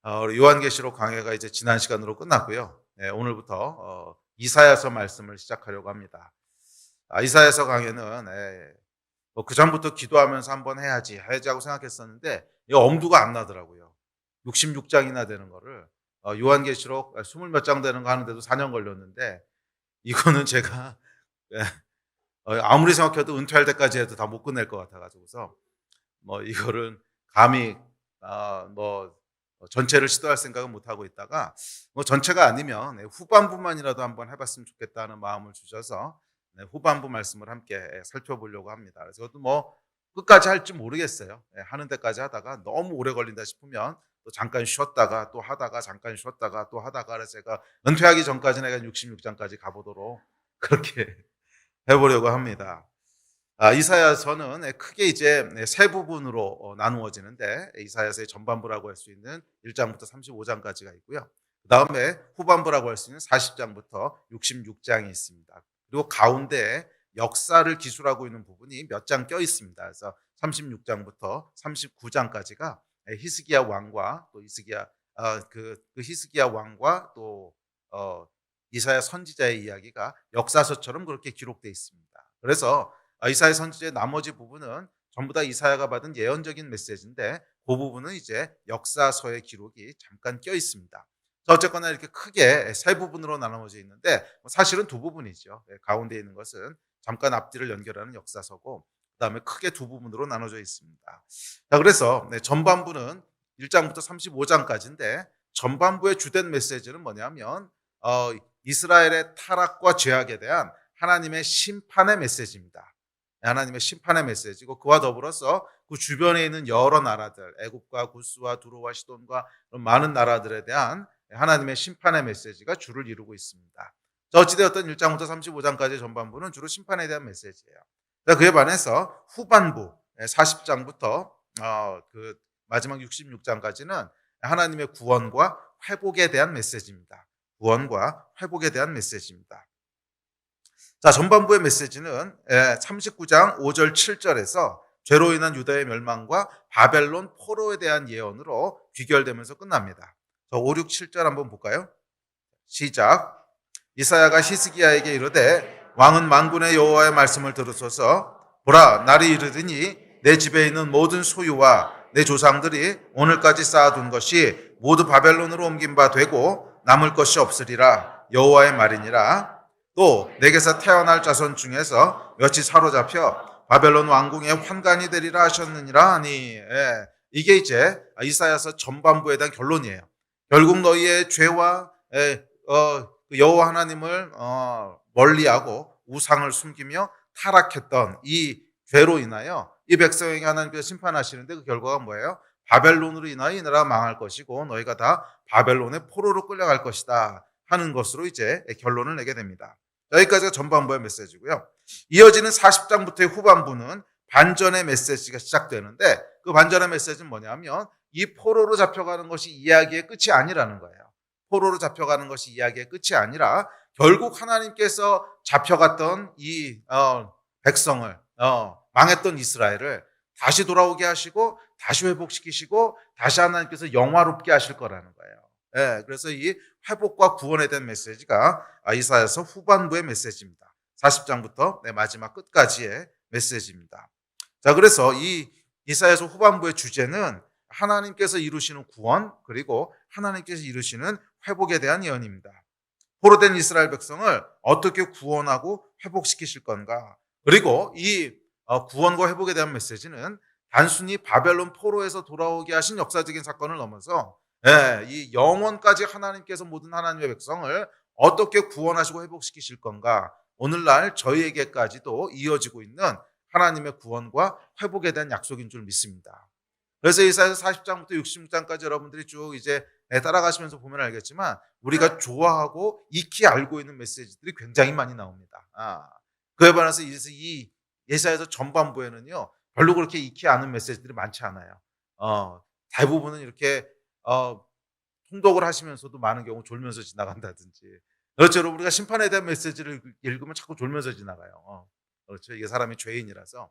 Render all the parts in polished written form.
우리 요한계시록 강해가 이제 지난 시간으로 끝났고요. 네, 오늘부터 이사야서 말씀을 시작하려고 합니다. 이사야서 강해는 그 전부터 기도하면서 한번 해야지 하고 생각했었는데 이 엄두가 안 나더라고요. 66장이나 되는 거를 요한계시록 20 몇 장 되는 거 하는데도 4년 걸렸는데 이거는 제가 예, 아무리 생각해도 은퇴할 때까지 해도 다 못 끝낼 것 같아가지고서 이거를 감히 뭐 전체를 시도할 생각은 못 하고 있다가 전체가 아니면 후반부만이라도 한번 해봤으면 좋겠다는 마음을 주셔서 후반부 말씀을 함께 살펴보려고 합니다. 그래서 저도 끝까지 할지 모르겠어요. 하는 데까지 하다가 너무 오래 걸린다 싶으면 또 잠깐 쉬었다가 또 하다가 잠깐 쉬었다가 또 하다가 그래서 제가 은퇴하기 전까지 내가 66장까지 가보도록 그렇게 해보려고 합니다. 이사야서는 크게 이제 세 부분으로 나누어지는데 이사야서의 전반부라고 할 수 있는 1장부터 35장까지가 있고요. 그 다음에 후반부라고 할 수 있는 40장부터 66장이 있습니다. 그리고 가운데에 역사를 기술하고 있는 부분이 몇 장 껴 있습니다. 그래서 36장부터 39장까지가 히스기야 왕과 또 히스기야 왕과 또 이사야 선지자의 이야기가 역사서처럼 그렇게 기록되어 있습니다. 그래서 이사야 선지자의 나머지 부분은 전부 다 이사야가 받은 예언적인 메시지인데 그 부분은 이제 역사서의 기록이 잠깐 껴 있습니다. 어쨌거나 이렇게 크게 세 부분으로 나눠져 있는데 사실은 두 부분이죠. 가운데 있는 것은 잠깐 앞뒤를 연결하는 역사서고 그다음에 크게 두 부분으로 나눠져 있습니다. 자, 그래서 전반부는 1장부터 35장까지인데 전반부의 주된 메시지는 뭐냐면 이스라엘의 타락과 죄악에 대한 하나님의 심판의 메시지입니다. 하나님의 심판의 메시지고 그와 더불어서 그 주변에 있는 여러 나라들, 애굽과 구스와 두로와 시돈과 많은 나라들에 대한 하나님의 심판의 메시지가 주를 이루고 있습니다. 어찌되었든 1장부터 35장까지 전반부는 주로 심판에 대한 메시지예요. 그에 반해서 후반부 40장부터 그 마지막 66장까지는 하나님의 구원과 회복에 대한 메시지입니다. 구원과 회복에 대한 메시지입니다. 자, 전반부의 메시지는 39장 5절 7절에서 죄로 인한 유다의 멸망과 바벨론 포로에 대한 예언으로 귀결되면서 끝납니다. 5, 6, 7절 한번 볼까요? 시작. 이사야가 히스기야에게 이르되 왕은 만군의 여호와의 말씀을 들으소서. 보라, 날이 이르더니 내 집에 있는 모든 소유와 내 조상들이 오늘까지 쌓아둔 것이 모두 바벨론으로 옮긴 바 되고 남을 것이 없으리라. 여호와의 말이니라. 또 내게서 태어날 자손 중에서 몇이 사로잡혀 바벨론 왕궁의 환관이 되리라 하셨느니라 하니 이게 이제 이사야서 전반부에 대한 결론이에요. 결국 너희의 죄와 여호와 하나님을 멀리하고 우상을 숨기며 타락했던 이 죄로 인하여 이 백성에게 하나님께서 심판하시는데 그 결과가 뭐예요? 바벨론으로 인하여 이 나라가 망할 것이고 너희가 다 바벨론의 포로로 끌려갈 것이다 하는 것으로 이제 결론을 내게 됩니다. 여기까지가 전반부의 메시지고요. 이어지는 40장부터의 후반부는 반전의 메시지가 시작되는데 그 반전의 메시지는 뭐냐면 이 포로로 잡혀가는 것이 이야기의 끝이 아니라는 거예요. 포로로 잡혀가는 것이 이야기의 끝이 아니라 결국 하나님께서 잡혀갔던 이 백성을 망했던 이스라엘을 다시 돌아오게 하시고 다시 회복시키시고 다시 하나님께서 영화롭게 하실 거라는 거예요. 그래서 이 회복과 구원에 대한 메시지가 이사야서 후반부의 메시지입니다. 40장부터 마지막 끝까지의 메시지입니다. 자, 그래서 이 이사야서 후반부의 주제는 하나님께서 이루시는 구원 그리고 하나님께서 이루시는 회복에 대한 예언입니다. 포로된 이스라엘 백성을 어떻게 구원하고 회복시키실 건가? 그리고 이 구원과 회복에 대한 메시지는 단순히 바벨론 포로에서 돌아오게 하신 역사적인 사건을 넘어서 이 영원까지 하나님께서 모든 하나님의 백성을 어떻게 구원하시고 회복시키실 건가? 오늘날 저희에게까지도 이어지고 있는 하나님의 구원과 회복에 대한 약속인 줄 믿습니다. 그래서 이사야서 40장부터 66장까지 여러분들이 쭉 이제 따라가시면서 보면 알겠지만 우리가 좋아하고 익히 알고 있는 메시지들이 굉장히 많이 나옵니다. 그에 반해서 이 이사야서 전반부에는요 별로 그렇게 익히 아는 메시지들이 많지 않아요. 대부분은 이렇게 통독을 하시면서도 많은 경우 졸면서 지나간다든지. 그렇죠. 여러분 우리가 심판에 대한 메시지를 읽으면 자꾸 졸면서 지나가요. 그렇죠. 이게 사람이 죄인이라서.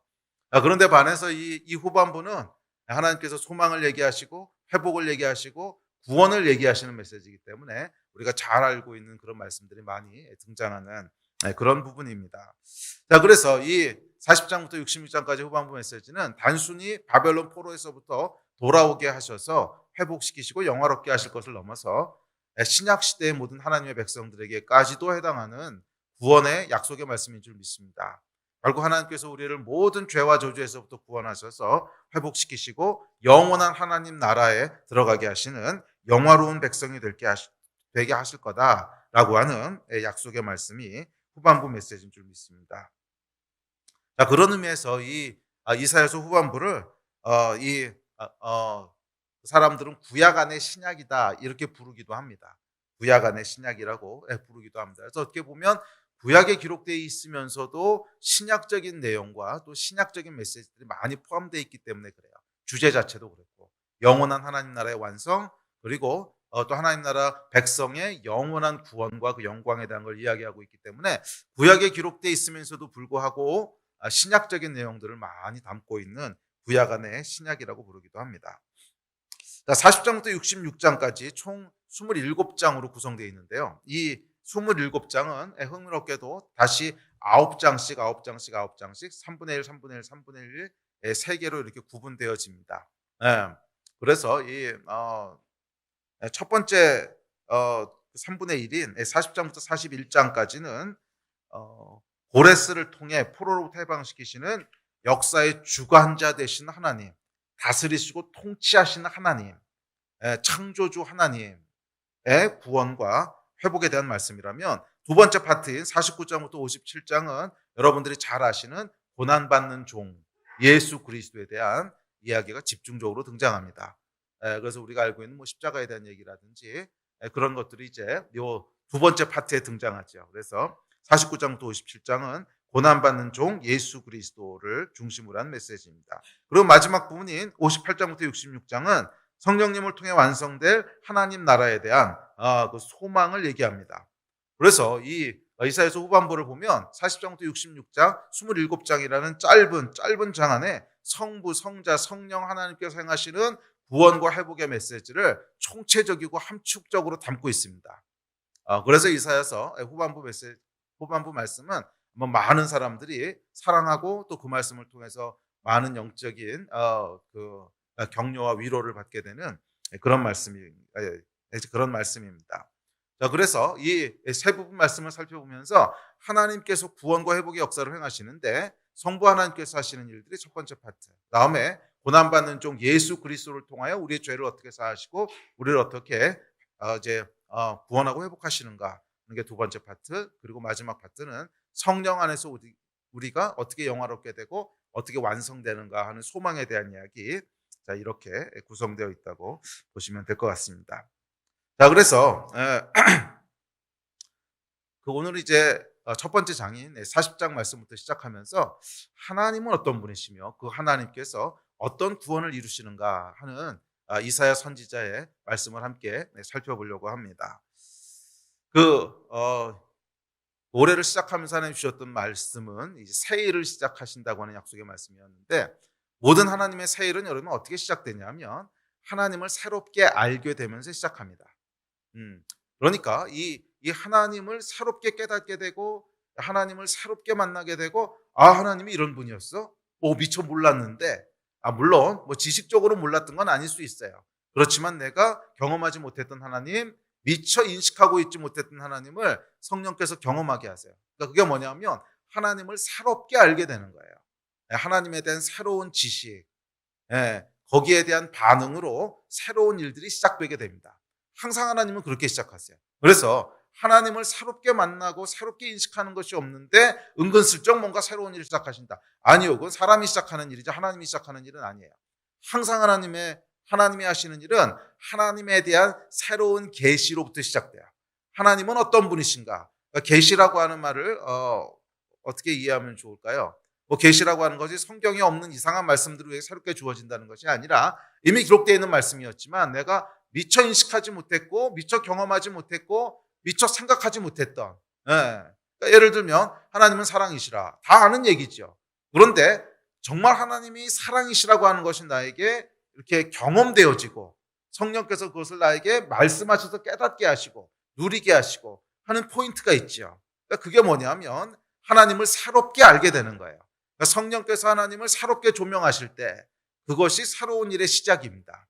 그런데 반해서 이 후반부는 하나님께서 소망을 얘기하시고 회복을 얘기하시고 구원을 얘기하시는 메시지이기 때문에 우리가 잘 알고 있는 그런 말씀들이 많이 등장하는 그런 부분입니다. 자, 그래서 이 40장부터 66장까지 후반부 메시지는 단순히 바벨론 포로에서부터 돌아오게 하셔서 회복시키시고 영화롭게 하실 것을 넘어서 신약 시대의 모든 하나님의 백성들에게까지도 해당하는 구원의 약속의 말씀인 줄 믿습니다. 결국 하나님께서 우리를 모든 죄와 저주에서부터 구원하셔서 회복시키시고 영원한 하나님 나라에 들어가게 하시는 영화로운 백성이 되게 하실 거다라고 하는 약속의 말씀이 후반부 메시지인 줄 믿습니다. 자, 그런 의미에서 이 이사야서 후반부를 사람들은 구약 안의 신약이다 이렇게 부르기도 합니다. 구약 안의 신약이라고 부르기도 합니다. 그래서 어떻게 보면 구약에 기록되어 있으면서도 신약적인 내용과 또 신약적인 메시지들이 많이 포함되어 있기 때문에 그래요. 주제 자체도 그렇고 영원한 하나님 나라의 완성, 그리고 또 하나님 나라 백성의 영원한 구원과 그 영광에 대한 걸 이야기하고 있기 때문에 구약에 기록되어 있으면서도 불구하고 신약적인 내용들을 많이 담고 있는 구약 안의 신약이라고 부르기도 합니다. 40장부터 66장까지 총 27장으로 구성되어 있는데요. 이 27장은 흥미롭게도 다시 9장씩 3분의 1, 3분의 1, 3분의 1 3개로 이렇게 구분되어집니다. 그래서 이 첫 번째 3분의 1인 40장부터 41장까지는 고레스를 통해 포로로부터 해방시키시는 역사의 주관자 되신 하나님, 다스리시고 통치하시는 하나님, 창조주 하나님의 구원과 회복에 대한 말씀이라면, 두 번째 파트인 49장부터 57장은 여러분들이 잘 아시는 고난받는 종 예수 그리스도에 대한 이야기가 집중적으로 등장합니다. 그래서 우리가 알고 있는 십자가에 대한 얘기라든지 그런 것들이 이제 요 두 번째 파트에 등장하죠. 그래서 49장부터 57장은 고난받는 종 예수 그리스도를 중심으로 한 메시지입니다. 그리고 마지막 부분인 58장부터 66장은 성령님을 통해 완성될 하나님 나라에 대한 그 소망을 얘기합니다. 그래서 이 이사야서 후반부를 보면 40장부터 66장 27장이라는 짧은 장 안에 성부, 성자, 성령 하나님께서 행하시는 구원과 회복의 메시지를 총체적이고 함축적으로 담고 있습니다. 그래서 이사야서 후반부 말씀은 많은 사람들이 사랑하고 또 그 말씀을 통해서 많은 영적인 그 격려와 위로를 받게 되는 그런 말씀입니다. 자, 그래서 이 세 부분 말씀을 살펴보면서 하나님께서 구원과 회복의 역사를 행하시는데 성부 하나님께서 하시는 일들이 첫 번째 파트, 다음에 고난받는 종 예수 그리스도를 통하여 우리의 죄를 어떻게 사하시고 우리를 어떻게 구원하고 회복하시는가 하는 게 두 번째 파트, 그리고 마지막 파트는 성령 안에서 우리가 어떻게 영화롭게 되고 어떻게 완성되는가 하는 소망에 대한 이야기, 자, 이렇게 구성되어 있다고 보시면 될 것 같습니다. 자, 그래서 오늘 이제 첫 번째 장인 40장 말씀부터 시작하면서 하나님은 어떤 분이시며 그 하나님께서 어떤 구원을 이루시는가 하는 이사야 선지자의 말씀을 함께 살펴보려고 합니다. 올해를 시작하면서 하나님 주셨던 말씀은 이제 새 일을 시작하신다고 하는 약속의 말씀이었는데, 모든 하나님의 새 일은 여러분 어떻게 시작되냐면 하나님을 새롭게 알게 되면서 시작합니다. 그러니까 이 하나님을 새롭게 깨닫게 되고 하나님을 새롭게 만나게 되고, 하나님이 이런 분이었어? 미처 몰랐는데, 물론 지식적으로 몰랐던 건 아닐 수 있어요. 그렇지만 내가 경험하지 못했던 하나님, 미처 인식하고 있지 못했던 하나님을 성령께서 경험하게 하세요. 그러니까 그게 뭐냐면 하나님을 새롭게 알게 되는 거예요. 하나님에 대한 새로운 지식, 거기에 대한 반응으로 새로운 일들이 시작되게 됩니다. 항상 하나님은 그렇게 시작하세요. 그래서 하나님을 새롭게 만나고 새롭게 인식하는 것이 없는데 은근슬쩍 뭔가 새로운 일을 시작하신다. 아니요, 그건 사람이 시작하는 일이죠. 하나님이 시작하는 일은 아니에요. 항상 하나님이 하시는 일은 하나님에 대한 새로운 계시로부터 시작돼요. 하나님은 어떤 분이신가? 계시라고 하는 말을 어떻게 이해하면 좋을까요? 계시라고 하는 것이 성경에 없는 이상한 말씀들을 위해 새롭게 주어진다는 것이 아니라 이미 기록되어 있는 말씀이었지만 내가 미처 인식하지 못했고 미처 경험하지 못했고 미처 생각하지 못했던, 그러니까 예를 들면 하나님은 사랑이시라, 다 아는 얘기죠. 그런데 정말 하나님이 사랑이시라고 하는 것이 나에게 이렇게 경험되어지고 성령께서 그것을 나에게 말씀하셔서 깨닫게 하시고 누리게 하시고 하는 포인트가 있죠. 그러니까 그게 뭐냐면 하나님을 새롭게 알게 되는 거예요. 그러니까 성령께서 하나님을 새롭게 조명하실 때 그것이 새로운 일의 시작입니다.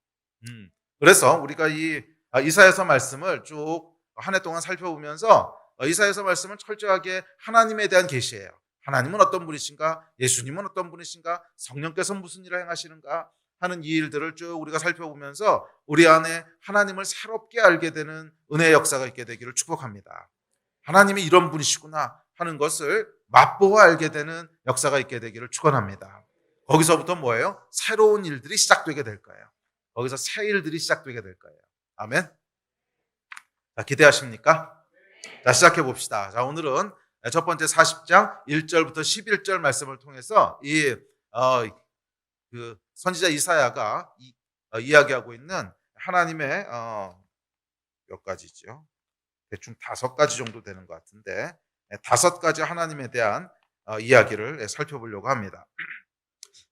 그래서 우리가 이 이사야서 말씀을 쭉 한 해 동안 살펴보면서 이사야서 말씀은 철저하게 하나님에 대한 계시예요. 하나님은 어떤 분이신가? 예수님은 어떤 분이신가? 성령께서 무슨 일을 행하시는가? 하는 이 일들을 쭉 우리가 살펴보면서 우리 안에 하나님을 새롭게 알게 되는 은혜의 역사가 있게 되기를 축복합니다. 하나님이 이런 분이시구나 하는 것을 맛보아 알게 되는 역사가 있게 되기를 축원합니다. 거기서부터 뭐예요? 새로운 일들이 시작되게 될 거예요. 거기서 새 일들이 시작되게 될 거예요. 아멘. 자, 기대하십니까? 자, 시작해 봅시다. 자, 오늘은 첫 번째 40장 1절부터 11절 말씀을 통해서 그 선지자 이사야가 이야기하고 있는 하나님의 몇 가지죠? 대충 5가지 정도 되는 것 같은데 5가지 하나님에 대한 이야기를 살펴보려고 합니다.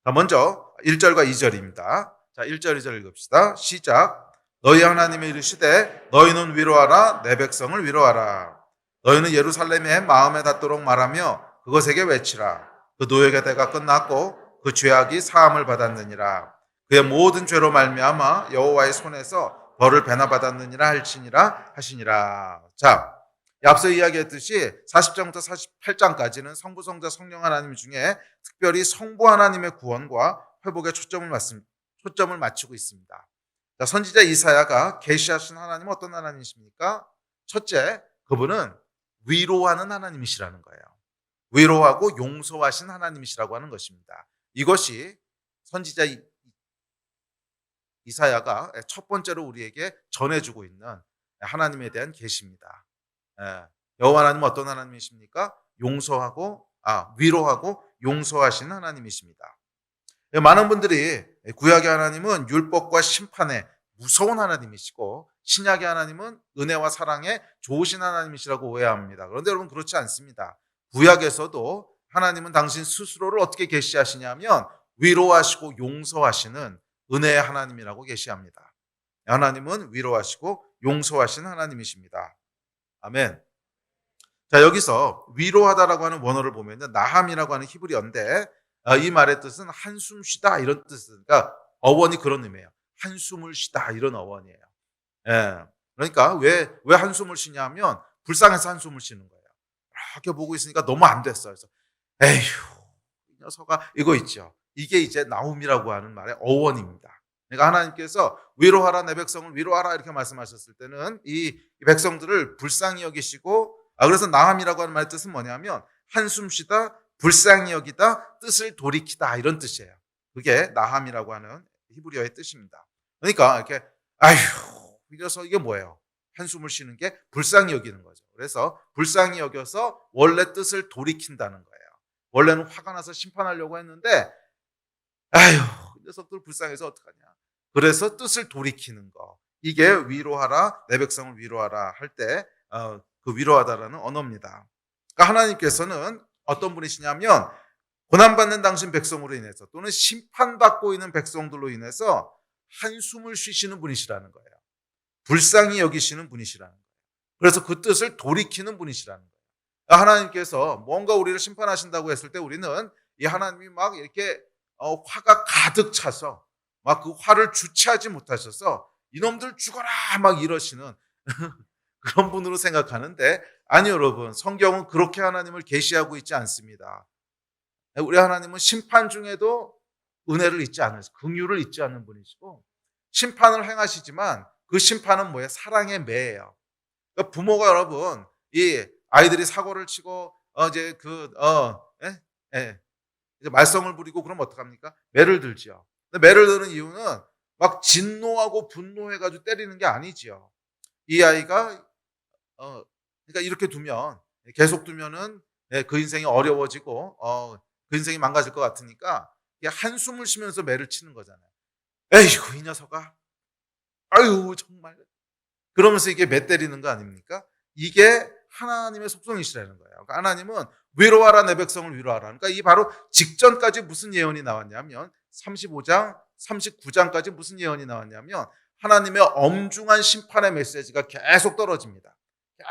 자, 먼저 1절과 2절입니다. 자, 1절, 2절 읽읍시다. 시작. 너희 하나님이 이르시되 너희는 위로하라 내 백성을 위로하라. 너희는 예루살렘에 마음에 닿도록 말하며 그것에게 외치라. 그 노역의 때가 끝났고 그 죄악이 사함을 받았느니라. 그의 모든 죄로 말미암아 여호와의 손에서 벌을 배나 받았느니라 할지니라 하시니라. 자, 앞서 이야기했듯이 40장부터 48장까지는 성부, 성자, 성령 하나님 중에 특별히 성부 하나님의 구원과 회복에 초점을 맞추고 있습니다. 자, 선지자 이사야가 계시하신 하나님은 어떤 하나님이십니까? 첫째, 그분은 위로하는 하나님이시라는 거예요. 위로하고 용서하신 하나님이시라고 하는 것입니다. 이것이 선지자 이사야가 첫 번째로 우리에게 전해주고 있는 하나님에 대한 계시입니다. 여호와 하나님은 어떤 하나님이십니까? 위로하고 용서하신 하나님이십니다. 많은 분들이 구약의 하나님은 율법과 심판의 무서운 하나님이시고 신약의 하나님은 은혜와 사랑의 좋으신 하나님이시라고 오해합니다. 그런데 여러분 그렇지 않습니다. 구약에서도 하나님은 당신 스스로를 어떻게 계시하시냐면 위로하시고 용서하시는 은혜의 하나님이라고 계시합니다. 하나님은 위로하시고 용서하시는 하나님이십니다. 아멘. 자, 여기서 위로하다라고 하는 원어를 보면 나함이라고 하는 히브리어인데 이 말의 뜻은 한숨 쉬다 이런 뜻은, 그러니까 어원이 그런 의미예요. 한숨을 쉬다 이런 어원이에요. 그러니까 왜 한숨을 쉬냐면 불쌍해서 한숨을 쉬는 거예요. 이렇게 보고 있으니까 너무 안 됐어요. 그래서 에휴 이 녀석아 이거 있죠. 이게 이제 나움이라고 하는 말의 어원입니다. 그러니까 하나님께서 위로하라 내 백성을 위로하라 이렇게 말씀하셨을 때는 이 백성들을 불쌍히 여기시고 그래서 나함이라고 하는 말의 뜻은 뭐냐면 한숨 쉬다 불쌍히 여기다 뜻을 돌이키다 이런 뜻이에요. 그게 나함이라고 하는 히브리어의 뜻입니다. 그러니까 이렇게 아휴 이 녀석 이게 뭐예요? 한숨을 쉬는 게 불쌍히 여기는 거죠. 그래서 불쌍히 여겨서 원래 뜻을 돌이킨다는 거예요. 원래는 화가 나서 심판하려고 했는데 아휴 이 녀석들 불쌍해서 어떡하냐. 그래서 뜻을 돌이키는 거. 이게 위로하라 내 백성을 위로하라 할 때 그 위로하다라는 언어입니다. 그러니까 하나님께서는 어떤 분이시냐면 고난받는 당신 백성으로 인해서 또는 심판받고 있는 백성들로 인해서 한숨을 쉬시는 분이시라는 거예요. 불쌍히 여기시는 분이시라는 거예요. 그래서 그 뜻을 돌이키는 분이시라는 거예요. 하나님께서 뭔가 우리를 심판하신다고 했을 때 우리는 이 하나님이 막 이렇게 화가 가득 차서 막 그 화를 주체하지 못하셔서 이놈들 죽어라 막 이러시는 그런 분으로 생각하는데 아니요 여러분, 성경은 그렇게 하나님을 계시하고 있지 않습니다. 우리 하나님은 심판 중에도 은혜를 잊지 않으시고 긍휼을 잊지 않는 분이시고 심판을 행하시지만 그 심판은 뭐예요? 사랑의 매예요. 그러니까 부모가 여러분 이 아이들이 사고를 치고 이제 이제 말썽을 부리고 그러면 어떡합니까? 매를 들지요. 근데 매를 드는 이유는 막 진노하고 분노해가지고 때리는 게 아니지요. 이 아이가 그러니까 이렇게 두면 계속 두면은 그 인생이 어려워지고 그 인생이 망가질 것 같으니까 한숨을 쉬면서 매를 치는 거잖아요. 에이구 이 녀석아, 아유 정말 그러면서 이게 매 때리는 거 아닙니까? 이게 하나님의 속성이시라는 거예요. 그러니까 하나님은 위로하라 내 백성을 위로하라. 그러니까 이 바로 직전까지 무슨 예언이 나왔냐면 35장 39장까지 무슨 예언이 나왔냐면 하나님의 엄중한 심판의 메시지가 계속 떨어집니다.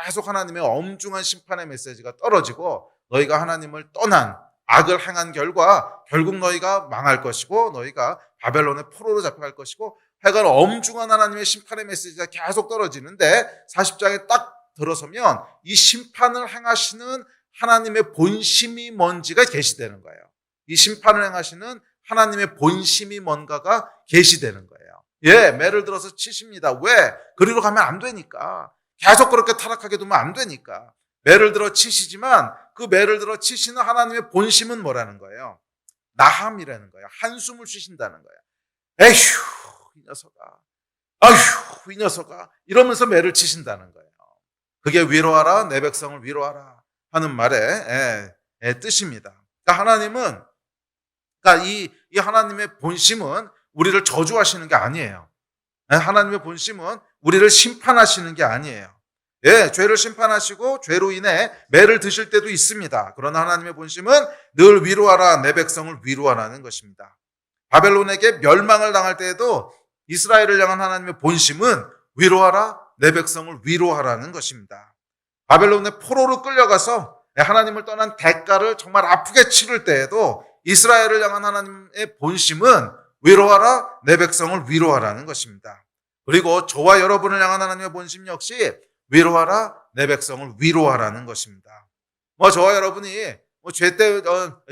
계속 하나님의 엄중한 심판의 메시지가 떨어지고 너희가 하나님을 떠난 악을 행한 결과 결국 너희가 망할 것이고 너희가 바벨론의 포로로 잡혀갈 것이고 하여간 엄중한 하나님의 심판의 메시지가 계속 떨어지는데 40장에 딱 들어서면 이 심판을 행하시는 하나님의 본심이 뭔지가 계시되는 거예요. 이 심판을 행하시는 하나님의 본심이 뭔가가 계시되는 거예요. 예, 매를 들어서 치십니다. 왜? 그리로 가면 안 되니까. 계속 그렇게 타락하게 두면 안 되니까. 매를 들어 치시지만 그 매를 들어 치시는 하나님의 본심은 뭐라는 거예요? 나함이라는 거예요. 한숨을 쉬신다는 거예요. 에휴, 이 녀석아. 아휴, 이 녀석아. 이러면서 매를 치신다는 거예요. 그게 위로하라, 내 백성을 위로하라 하는 말의 뜻입니다. 그러니까 하나님은, 그러니까 이 하나님의 본심은 우리를 저주하시는 게 아니에요. 하나님의 본심은 우리를 심판하시는 게 아니에요. 예, 죄를 심판하시고 죄로 인해 매를 드실 때도 있습니다. 그러나 하나님의 본심은 늘 위로하라, 내 백성을 위로하라는 것입니다. 바벨론에게 멸망을 당할 때에도 이스라엘을 향한 하나님의 본심은 위로하라, 내 백성을 위로하라는 것입니다. 바벨론의 포로로 끌려가서 하나님을 떠난 대가를 정말 아프게 치를 때에도 이스라엘을 향한 하나님의 본심은 위로하라, 내 백성을 위로하라는 것입니다. 그리고 저와 여러분을 향한 하나님의 본심 역시 위로하라, 내 백성을 위로하라는 것입니다. 저와 여러분이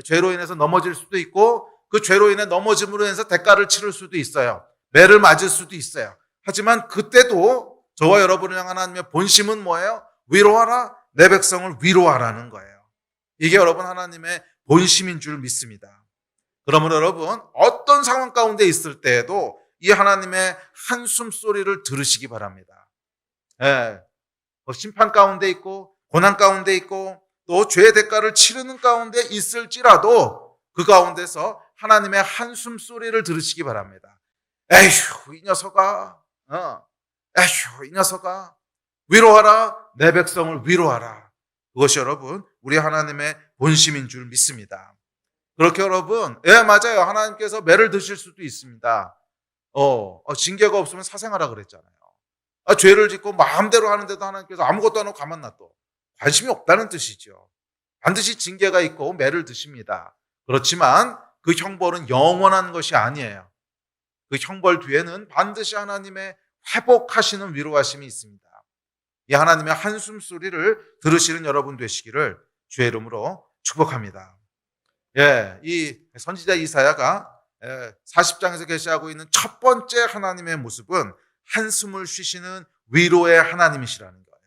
죄로 인해서 넘어질 수도 있고 그 죄로 인해 넘어짐으로 인해서 대가를 치를 수도 있어요. 매를 맞을 수도 있어요. 하지만 그때도 저와 여러분을 향한 하나님의 본심은 뭐예요? 위로하라, 내 백성을 위로하라는 거예요. 이게 여러분 하나님의 본심인 줄 믿습니다. 그러므로 여러분 어떤 상황 가운데 있을 때에도 이 하나님의 한숨 소리를 들으시기 바랍니다. 예, 심판 가운데 있고 고난 가운데 있고 또 죄의 대가를 치르는 가운데 있을지라도 그 가운데서 하나님의 한숨 소리를 들으시기 바랍니다. 에휴, 이 녀석아, 에휴, 이 녀석아, 위로하라, 내 백성을 위로하라. 그것이 여러분 우리 하나님의 본심인 줄 믿습니다. 그렇게 여러분, 예, 맞아요. 하나님께서 매를 드실 수도 있습니다. 징계가 없으면 사생하라 그랬잖아요. 죄를 짓고 마음대로 하는데도 하나님께서 아무것도 안 하고 가만 놔둬. 관심이 없다는 뜻이죠. 반드시 징계가 있고 매를 드십니다. 그렇지만 그 형벌은 영원한 것이 아니에요. 그 형벌 뒤에는 반드시 하나님의 회복하시는 위로하심이 있습니다. 이 하나님의 한숨 소리를 들으시는 여러분 되시기를 주의 이름으로 축복합니다. 예, 이 선지자 이사야가 40장에서 계시하고 있는 첫 번째 하나님의 모습은 한숨을 쉬시는 위로의 하나님이시라는 거예요.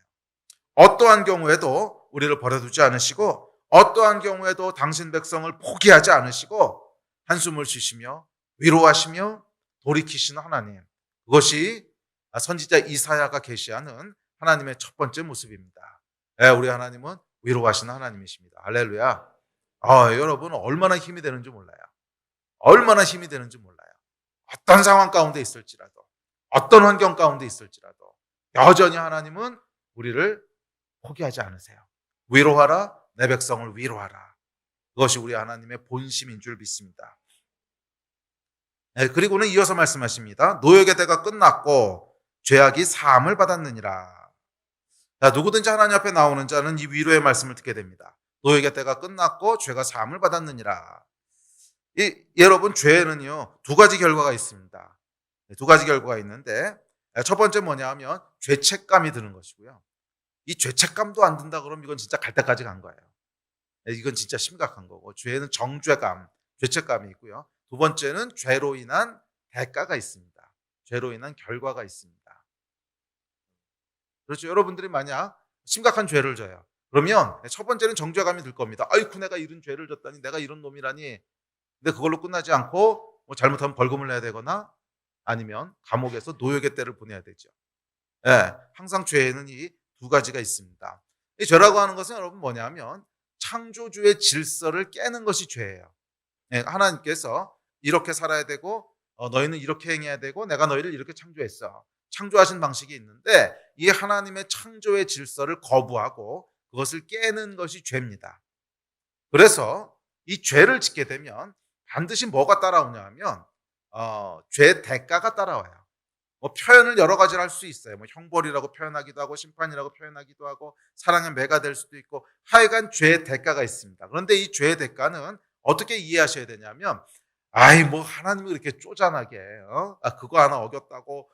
어떠한 경우에도 우리를 버려두지 않으시고 어떠한 경우에도 당신 백성을 포기하지 않으시고 한숨을 쉬시며 위로하시며 돌이키시는 하나님. 그것이 선지자 이사야가 계시하는 하나님의 첫 번째 모습입니다. 우리 하나님은 위로하시는 하나님이십니다. 할렐루야. 여러분 얼마나 힘이 되는지 몰라요. 얼마나 힘이 되는지 몰라요. 어떤 상황 가운데 있을지라도 어떤 환경 가운데 있을지라도 여전히 하나님은 우리를 포기하지 않으세요. 위로하라, 내 백성을 위로하라. 그것이 우리 하나님의 본심인 줄 믿습니다. 그리고는 이어서 말씀하십니다. 노역의 때가 끝났고 죄악이 사함을 받았느니라. 누구든지 하나님 앞에 나오는 자는 이 위로의 말씀을 듣게 됩니다. 노역의 때가 끝났고 죄가 사함을 받았느니라. 여러분 죄에는요 두 가지 결과가 있습니다. 두 가지 결과가 있는데 첫 번째 뭐냐 하면 죄책감이 드는 것이고요. 이 죄책감도 안 든다 그러면 이건 진짜 갈 때까지 간 거예요. 이건 진짜 심각한 거고 죄에는 정죄감, 죄책감이 있고요. 두 번째는 죄로 인한 대가가 있습니다. 죄로 인한 결과가 있습니다. 그렇죠. 여러분들이 만약 심각한 죄를 져요. 그러면 첫 번째는 정죄감이 들 겁니다. 아이쿠 내가 이런 죄를 졌다니 내가 이런 놈이라니. 근데 그걸로 끝나지 않고 잘못하면 벌금을 내야 되거나 아니면 감옥에서 노역의 때를 보내야 되죠. 항상 죄에는 이 두 가지가 있습니다. 이 죄라고 하는 것은 여러분 뭐냐면 창조주의 질서를 깨는 것이 죄예요. 하나님께서 이렇게 살아야 되고 너희는 이렇게 행해야 되고 내가 너희를 이렇게 창조했어. 창조하신 방식이 있는데 이 하나님의 창조의 질서를 거부하고 그것을 깨는 것이 죄입니다. 그래서 이 죄를 짓게 되면 반드시 뭐가 따라오냐 하면 죄의 대가가 따라와요. 뭐 표현을 여러 가지로 할 수 있어요. 뭐 형벌이라고 표현하기도 하고 심판이라고 표현하기도 하고 사랑의 매가 될 수도 있고 하여간 죄의 대가가 있습니다. 그런데 이 죄의 대가는 어떻게 이해하셔야 되냐면 아이 뭐 하나님이 이렇게 쪼잔하게 그거 하나 어겼다고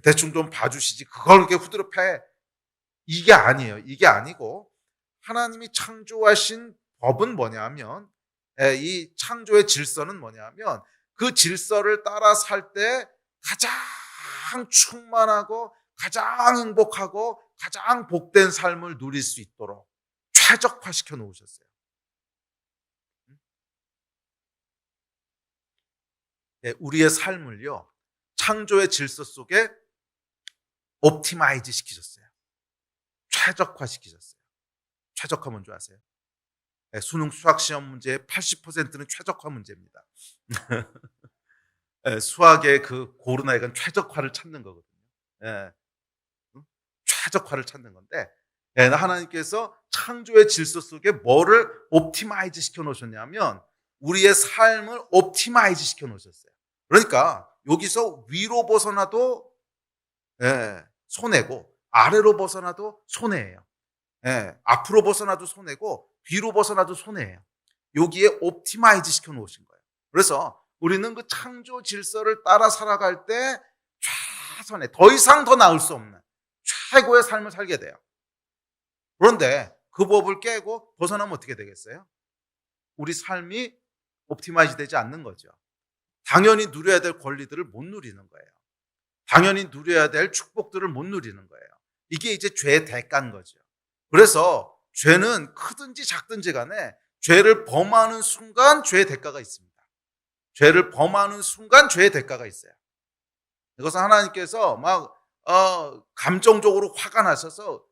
대충 좀 봐주시지 그걸 이렇게 후드려 패 이게 아니에요. 이게 아니고 하나님이 창조하신 법은 뭐냐면 이 창조의 질서는 뭐냐면 그 질서를 따라 살 때 가장 충만하고 가장 행복하고 가장 복된 삶을 누릴 수 있도록 최적화시켜 놓으셨어요. 우리의 삶을요 창조의 질서 속에 옵티마이즈 시키셨어요. 최적화시키셨어요. 최적화 뭔지 아세요? 수능 수학 시험 문제의 80%는 최적화 문제입니다. 수학의 그 고르나이건 최적화를 찾는 거거든요. 최적화를 찾는 건데 하나님께서 창조의 질서 속에 뭐를 옵티마이즈 시켜 놓으셨냐면 우리의 삶을 옵티마이즈 시켜 놓으셨어요. 그러니까 여기서 위로 벗어나도 손해고 아래로 벗어나도 손해예요. 앞으로 벗어나도 손해고 뒤로 벗어나도 손해예요. 여기에 옵티마이즈 시켜 놓으신 거예요. 그래서 우리는 그 창조 질서를 따라 살아갈 때 최선의 더 이상 더 나을 수 없는 최고의 삶을 살게 돼요. 그런데 그 법을 깨고 벗어나면 어떻게 되겠어요? 우리 삶이 옵티마이즈 되지 않는 거죠. 당연히 누려야 될 권리들을 못 누리는 거예요. 당연히 누려야 될 축복들을 못 누리는 거예요. 이게 이제 죄의 대가인 거죠. 그래서 죄는 크든지 작든지 간에 죄를 범하는 순간 죄의 대가가 있습니다. 죄를 범하는 순간 죄의 대가가 있어요. 이것은 하나님께서 막 감정적으로 화가 나셔서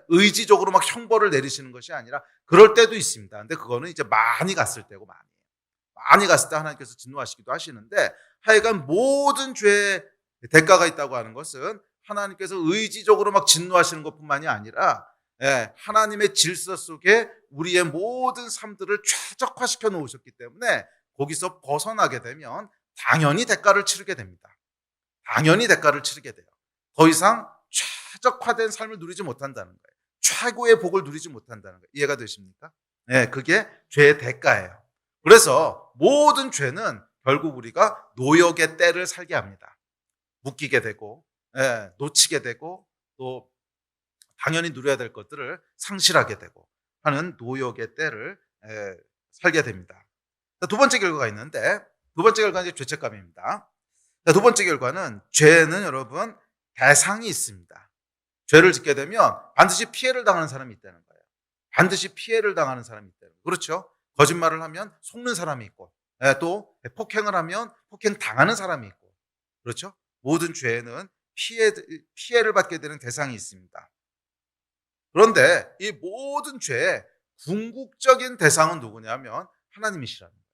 의지적으로 막 형벌을 내리시는 것이 아니라 그럴 때도 있습니다. 근데 그거는 이제 많이 갔을 때고 많이 갔을 때 하나님께서 진노하시기도 하시는데 하여간 모든 죄의 대가가 있다고 하는 것은 하나님께서 의지적으로 막 진노하시는 것뿐만이 아니라 하나님의 질서 속에 우리의 모든 삶들을 최적화시켜 놓으셨기 때문에 거기서 벗어나게 되면 당연히 대가를 치르게 됩니다. 당연히 대가를 치르게 돼요. 더 이상 최적화된 삶을 누리지 못한다는 거예요. 최고의 복을 누리지 못한다는 거예요. 이해가 되십니까? 그게 죄의 대가예요. 그래서 모든 죄는 결국 우리가 노역의 때를 살게 합니다. 묶이게 되고 놓치게 되고 또 당연히 누려야 될 것들을 상실하게 되고 하는 노역의 때를 살게 됩니다. 두 번째 결과가 있는데 두 번째 결과는 이제 죄책감입니다. 두 번째 결과는 죄는 여러분 대상이 있습니다. 죄를 짓게 되면 반드시 피해를 당하는 사람이 있다는 거예요. 반드시 피해를 당하는 사람이 있다는 거예요. 그렇죠? 거짓말을 하면 속는 사람이 있고 또 폭행을 하면 폭행 당하는 사람이 있고 그렇죠? 모든 죄에는 피해를 받게 되는 대상이 있습니다. 그런데 이 모든 죄의 궁극적인 대상은 누구냐면 하나님이시라는 거예요.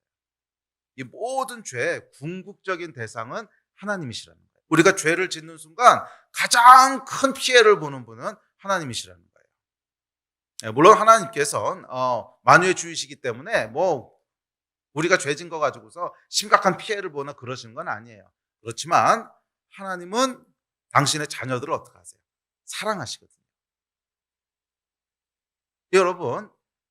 이 모든 죄의 궁극적인 대상은 하나님이시라는 거예요. 우리가 죄를 짓는 순간 가장 큰 피해를 보는 분은 하나님이시라는 거예요. 물론 하나님께서는 만유의 주이시기 때문에 뭐 우리가 죄진 거 가지고서 심각한 피해를 보나 그러시는 건 아니에요. 그렇지만 하나님은 당신의 자녀들을 어떻게 하세요? 사랑하시거든요. 여러분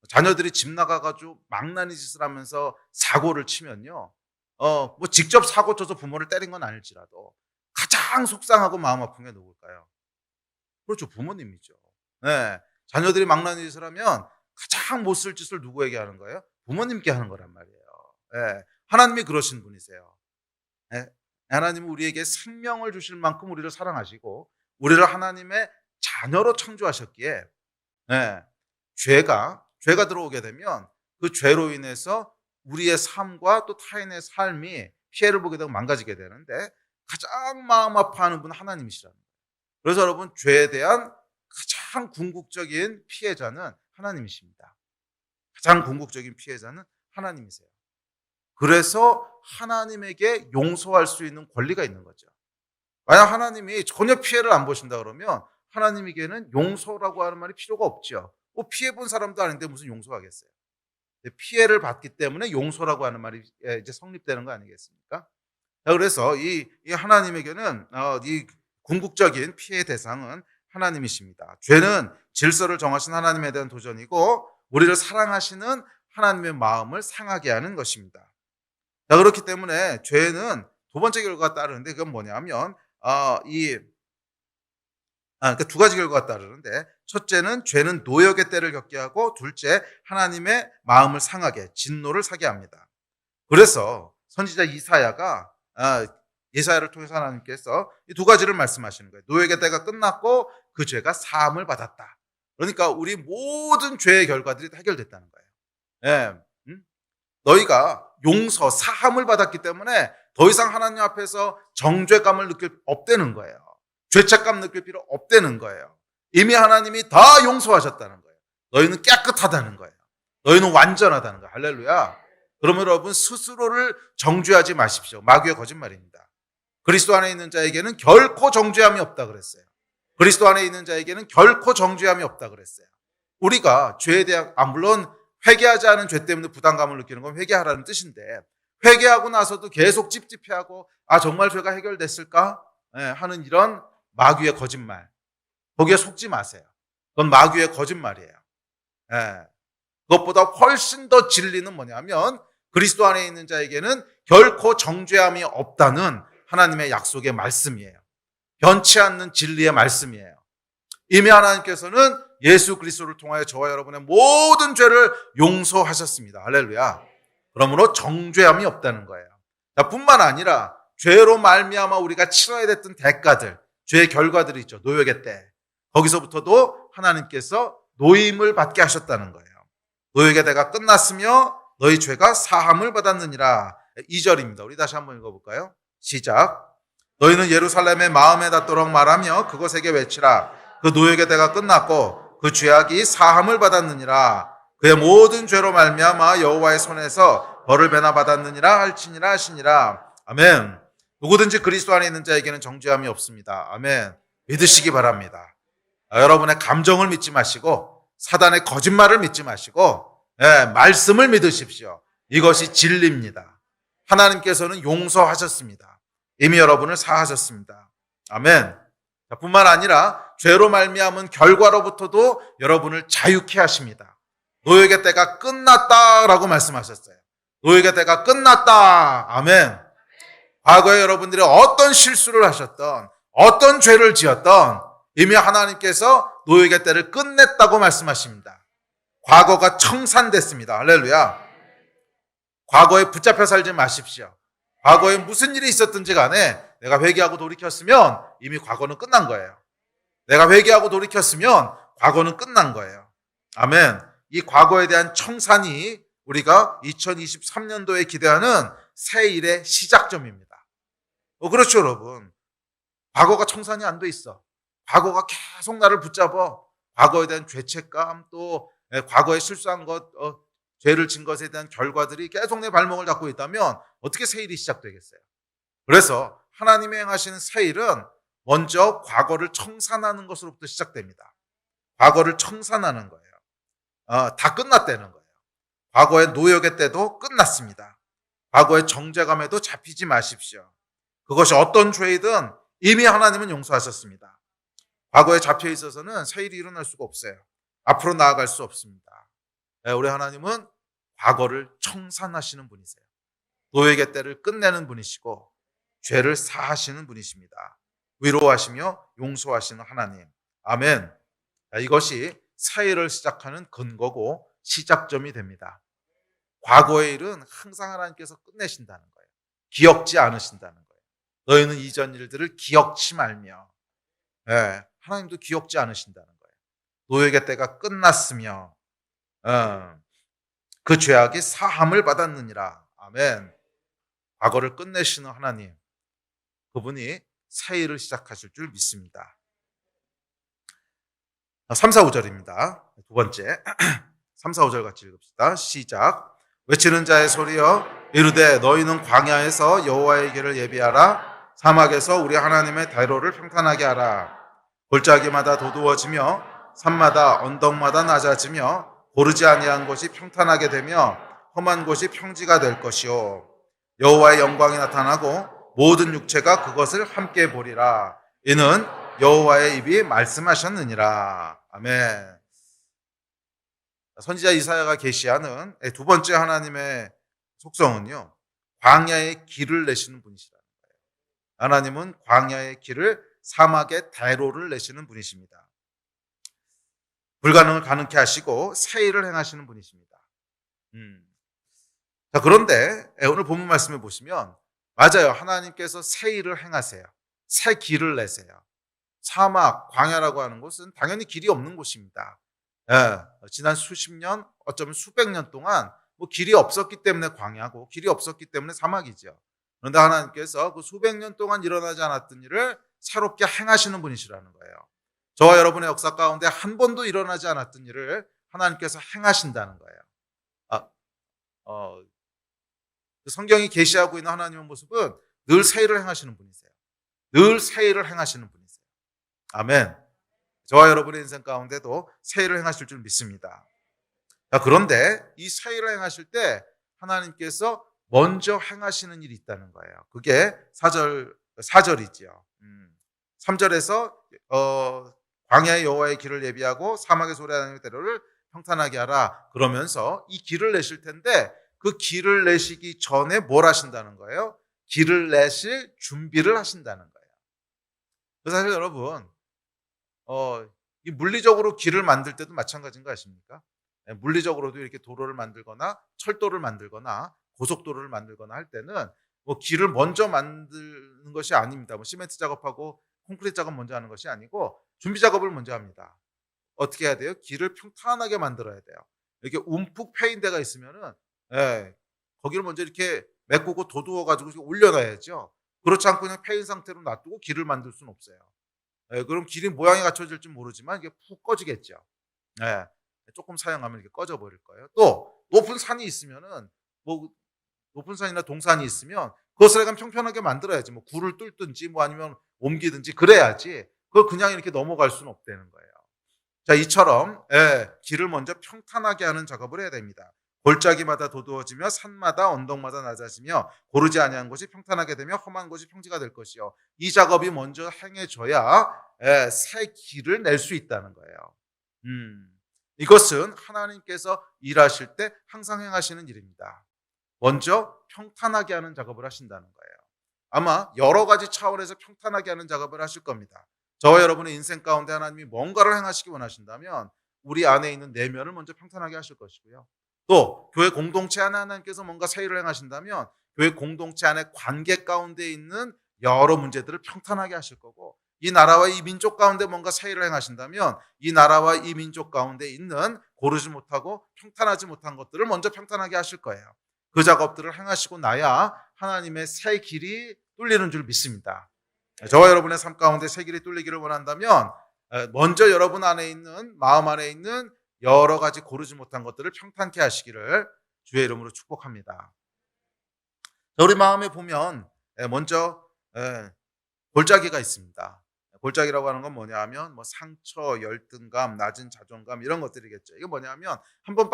자녀들이 집 나가가지고 망나니 짓을 하면서 사고를 치면요 뭐 직접 사고 쳐서 부모를 때린 건 아닐지라도 가장 속상하고 마음 아픈 게 누굴까요? 그렇죠, 부모님이죠. 자녀들이 망나니 짓을 하면 가장 못 쓸 짓을 누구에게 하는 거예요? 부모님께 하는 거란 말이에요. 하나님이 그러신 분이세요. 하나님은 우리에게 생명을 주실 만큼 우리를 사랑하시고 우리를 하나님의 자녀로 창조하셨기에 죄가 들어오게 되면 그 죄로 인해서 우리의 삶과 또 타인의 삶이 피해를 보게 되고 망가지게 되는데 가장 마음 아파하는 분은 하나님이시라는 거예요. 그래서 여러분 죄에 대한 가장 궁극적인 피해자는 하나님이십니다. 가장 궁극적인 피해자는 하나님이세요. 그래서 하나님에게 용서할 수 있는 권리가 있는 거죠. 만약 하나님이 전혀 피해를 안 보신다 그러면 하나님에게는 용서라고 하는 말이 필요가 없죠. 뭐 피해본 사람도 아닌데 무슨 용서하겠어요. 피해를 받기 때문에 용서라고 하는 말이 이제 성립되는 거 아니겠습니까? 자, 그래서 이 하나님에게는 이 궁극적인 피해 대상은 하나님이십니다. 죄는 질서를 정하신 하나님에 대한 도전이고 우리를 사랑하시는 하나님의 마음을 상하게 하는 것입니다. 자, 그렇기 때문에 죄는 두 번째 결과가 따르는데 그건 뭐냐면 그러니까 두 가지 결과가 따르는데 첫째는 죄는 노역의 때를 겪게 하고 둘째 하나님의 마음을 상하게 진노를 사게 합니다. 그래서 선지자 이사야가 예사야를 통해서 하나님께서 이 두 가지를 말씀하시는 거예요. 노역의 때가 끝났고 그 죄가 사함을 받았다. 그러니까 우리 모든 죄의 결과들이 다 해결됐다는 거예요. 예, 너희가 용서, 사함을 받았기 때문에 더 이상 하나님 앞에서 정죄감을 느낄 없다는 거예요. 죄책감 느낄 필요 없다는 거예요. 이미 하나님이 다 용서하셨다는 거예요. 너희는 깨끗하다는 거예요. 너희는 완전하다는 거예요. 할렐루야. 그러면 여러분 스스로를 정죄하지 마십시오. 마귀의 거짓말입니다. 그리스도 안에 있는 자에게는 결코 정죄함이 없다 그랬어요. 그리스도 안에 있는 자에게는 결코 정죄함이 없다 그랬어요. 우리가 죄에 대한 물론 회개하지 않은 죄 때문에 부담감을 느끼는 건 회개하라는 뜻인데 회개하고 나서도 계속 찝찝해하고 정말 죄가 해결됐을까 하는 이런 마귀의 거짓말, 거기에 속지 마세요. 그건 마귀의 거짓말이에요. 그것보다 훨씬 더 진리는 뭐냐면 그리스도 안에 있는 자에게는 결코 정죄함이 없다는 하나님의 약속의 말씀이에요. 변치 않는 진리의 말씀이에요. 이미 하나님께서는 예수 그리스도를 통하여 저와 여러분의 모든 죄를 용서하셨습니다. 할렐루야. 그러므로 정죄함이 없다는 거예요. 뿐만 아니라 죄로 말미암아 우리가 치러야 됐던 대가들, 죄의 결과들이 있죠. 노역의 때. 거기서부터도 하나님께서 노임을 받게 하셨다는 거예요. 노역의 때가 끝났으며 너희 죄가 사함을 받았느니라. 2절입니다. 우리 다시 한번 읽어볼까요? 시작. 너희는 예루살렘의 마음에 닿도록 말하며 그곳에게 외치라. 그 노역의 때가 끝났고 그 죄악이 사함을 받았느니라. 그의 모든 죄로 말미암아 여호와의 손에서 벌을 배나 받았느니라 할지니라 하시니라. 아멘. 누구든지 그리스도 안에 있는 자에게는 정죄함이 없습니다. 아멘. 믿으시기 바랍니다. 여러분의 감정을 믿지 마시고 사단의 거짓말을 믿지 마시고 말씀을 믿으십시오. 이것이 진리입니다. 하나님께서는 용서하셨습니다. 이미 여러분을 사하셨습니다. 아멘. 뿐만 아니라 죄로 말미암은 결과로부터도 여러분을 자유케 하십니다. 노역의 때가 끝났다라고 말씀하셨어요. 노역의 때가 끝났다. 아멘. 과거에 여러분들이 어떤 실수를 하셨던 어떤 죄를 지었던 이미 하나님께서 노역의 때를 끝냈다고 말씀하십니다. 과거가 청산됐습니다. 할렐루야. 과거에 붙잡혀 살지 마십시오. 과거에 무슨 일이 있었든지 간에 내가 회개하고 돌이켰으면 이미 과거는 끝난 거예요. 내가 회개하고 돌이켰으면 과거는 끝난 거예요. 아멘. 이 과거에 대한 청산이 우리가 2023년도에 기대하는 새 일의 시작점입니다. 그렇죠, 여러분. 과거가 청산이 안 돼 있어. 과거가 계속 나를 붙잡아. 과거에 대한 죄책감, 또 과거에 실수한 것, 죄를 진 것에 대한 결과들이 계속 내 발목을 잡고 있다면 어떻게 새 일이 시작되겠어요? 그래서 하나님이 행하시는 새 일은 먼저 과거를 청산하는 것으로부터 시작됩니다. 과거를 청산하는 거예요. 다 끝났다는 거예요. 과거의 노역의 때도 끝났습니다. 과거의 정죄감에도 잡히지 마십시오. 그것이 어떤 죄이든 이미 하나님은 용서하셨습니다. 과거에 잡혀 있어서는 새 일이 일어날 수가 없어요. 앞으로 나아갈 수 없습니다. 우리 하나님은 과거를 청산하시는 분이세요. 노역의 때를 끝내는 분이시고 죄를 사하시는 분이십니다. 위로하시며 용서하시는 하나님. 아멘. 이것이 새 일을 시작하는 근거고 시작점이 됩니다. 과거의 일은 항상 하나님께서 끝내신다는 거예요. 기억지 않으신다는 거예요. 너희는 이전 일들을 기억치 말며 하나님도 기억지 않으신다는 거예요. 노역의 때가 끝났으며 그 죄악이 사함을 받았느니라. 아멘. 과거를 끝내시는 하나님, 그분이 새 일을 시작하실 줄 믿습니다. 3, 4, 5절입니다. 두 번째 3, 4, 5절 같이 읽읍시다. 시작. 외치는 자의 소리여 이르되 너희는 광야에서 여호와의 길을 예비하라. 사막에서 우리 하나님의 대로를 평탄하게 하라. 골짜기마다 도두어지며 산마다 언덕마다 낮아지며 고르지 아니한 곳이 평탄하게 되며 험한 곳이 평지가 될 것이요 여호와의 영광이 나타나고 모든 육체가 그것을 함께 보리라. 이는 여호와의 입이 말씀하셨느니라. 아멘. 선지자 이사야가 계시하는 두 번째 하나님의 속성은요, 광야의 길을 내시는 분이시라는 거예요. 하나님은 광야의 길을, 사막의 대로를 내시는 분이십니다. 불가능을 가능케 하시고 새 일을 행하시는 분이십니다. 자, 그런데 오늘 본문 말씀을 보시면 맞아요. 하나님께서 새 일을 행하세요. 새 길을 내세요. 사막, 광야라고 하는 곳은 당연히 길이 없는 곳입니다. 지난 수십 년, 어쩌면 수백 년 동안 길이 없었기 때문에 광야고 길이 없었기 때문에 사막이죠. 그런데 하나님께서 그 수백 년 동안 일어나지 않았던 일을 새롭게 행하시는 분이시라는 거예요. 저와 여러분의 역사 가운데 한 번도 일어나지 않았던 일을 하나님께서 행하신다는 거예요. 그 성경이 계시하고 있는 하나님의 모습은 늘 새 일을 행하시는 분이세요. 늘 새 일을 행하시는 분이세요. 아멘. 저와 여러분의 인생 가운데도 새 일을 행하실 줄 믿습니다. 자, 그런데 이 새 일을 행하실 때 하나님께서 먼저 행하시는 일이 있다는 거예요. 그게 4절이지요. 3절에서 광야의 여호와의 길을 예비하고 사막의 소리하는 대로를 평탄하게 하라. 그러면서 이 길을 내실 텐데 그 길을 내시기 전에 뭘 하신다는 거예요? 길을 내실 준비를 하신다는 거예요. 사실 여러분, 이 물리적으로 길을 만들 때도 마찬가지인 거 아십니까? 물리적으로도 이렇게 도로를 만들거나 철도를 만들거나 고속도로를 만들거나 할 때는 길을 먼저 만드는 것이 아닙니다. 시멘트 작업하고 콘크리트 작업 먼저 하는 것이 아니고 준비 작업을 먼저 합니다. 어떻게 해야 돼요? 길을 평탄하게 만들어야 돼요. 이렇게 움푹 패인 데가 있으면은, 거기를 먼저 이렇게 메꾸고 도두어가지고 올려놔야죠. 그렇지 않고 그냥 패인 상태로 놔두고 길을 만들 수는 없어요. 그럼 길이 모양이 갖춰질지 모르지만 이게 푹 꺼지겠죠. 조금 사용하면 이렇게 꺼져 버릴 거예요. 또 높은 산이 있으면은 높은 산이나 동산이 있으면 그것을 약간 평평하게 만들어야지. 굴을 뚫든지 아니면 옮기든지 그래야지. 그걸 그냥 이렇게 넘어갈 수는 없다는 거예요. 자, 이처럼 길을 먼저 평탄하게 하는 작업을 해야 됩니다. 골짜기마다 도두어지며 산마다 언덕마다 낮아지며 고르지 아니한 곳이 평탄하게 되며 험한 곳이 평지가 될 것이요. 이 작업이 먼저 행해져야 새 길을 낼 수 있다는 거예요. 이것은 하나님께서 일하실 때 항상 행하시는 일입니다. 먼저 평탄하게 하는 작업을 하신다는 거예요. 아마 여러 가지 차원에서 평탄하게 하는 작업을 하실 겁니다. 저와 여러분의 인생 가운데 하나님이 뭔가를 행하시기 원하신다면 우리 안에 있는 내면을 먼저 평탄하게 하실 것이고요. 또 교회 공동체 안에 하나님께서 뭔가 새 일을 행하신다면 교회 공동체 안에 관계 가운데 있는 여러 문제들을 평탄하게 하실 거고, 이 나라와 이 민족 가운데 뭔가 새 일을 행하신다면 이 나라와 이 민족 가운데 있는 고르지 못하고 평탄하지 못한 것들을 먼저 평탄하게 하실 거예요. 그 작업들을 행하시고 나야 하나님의 새 길이 뚫리는 줄 믿습니다. 저와 여러분의 삶 가운데 새 길이 뚫리기를 원한다면 먼저 여러분 안에 있는, 마음 안에 있는 여러 가지 고르지 못한 것들을 평탄케 하시기를 주의 이름으로 축복합니다. 우리 마음에 보면 먼저 골짜기가 있습니다. 골짜기라고 하는 건 뭐냐 하면 상처, 열등감, 낮은 자존감 이런 것들이겠죠. 이게 뭐냐 하면 한 번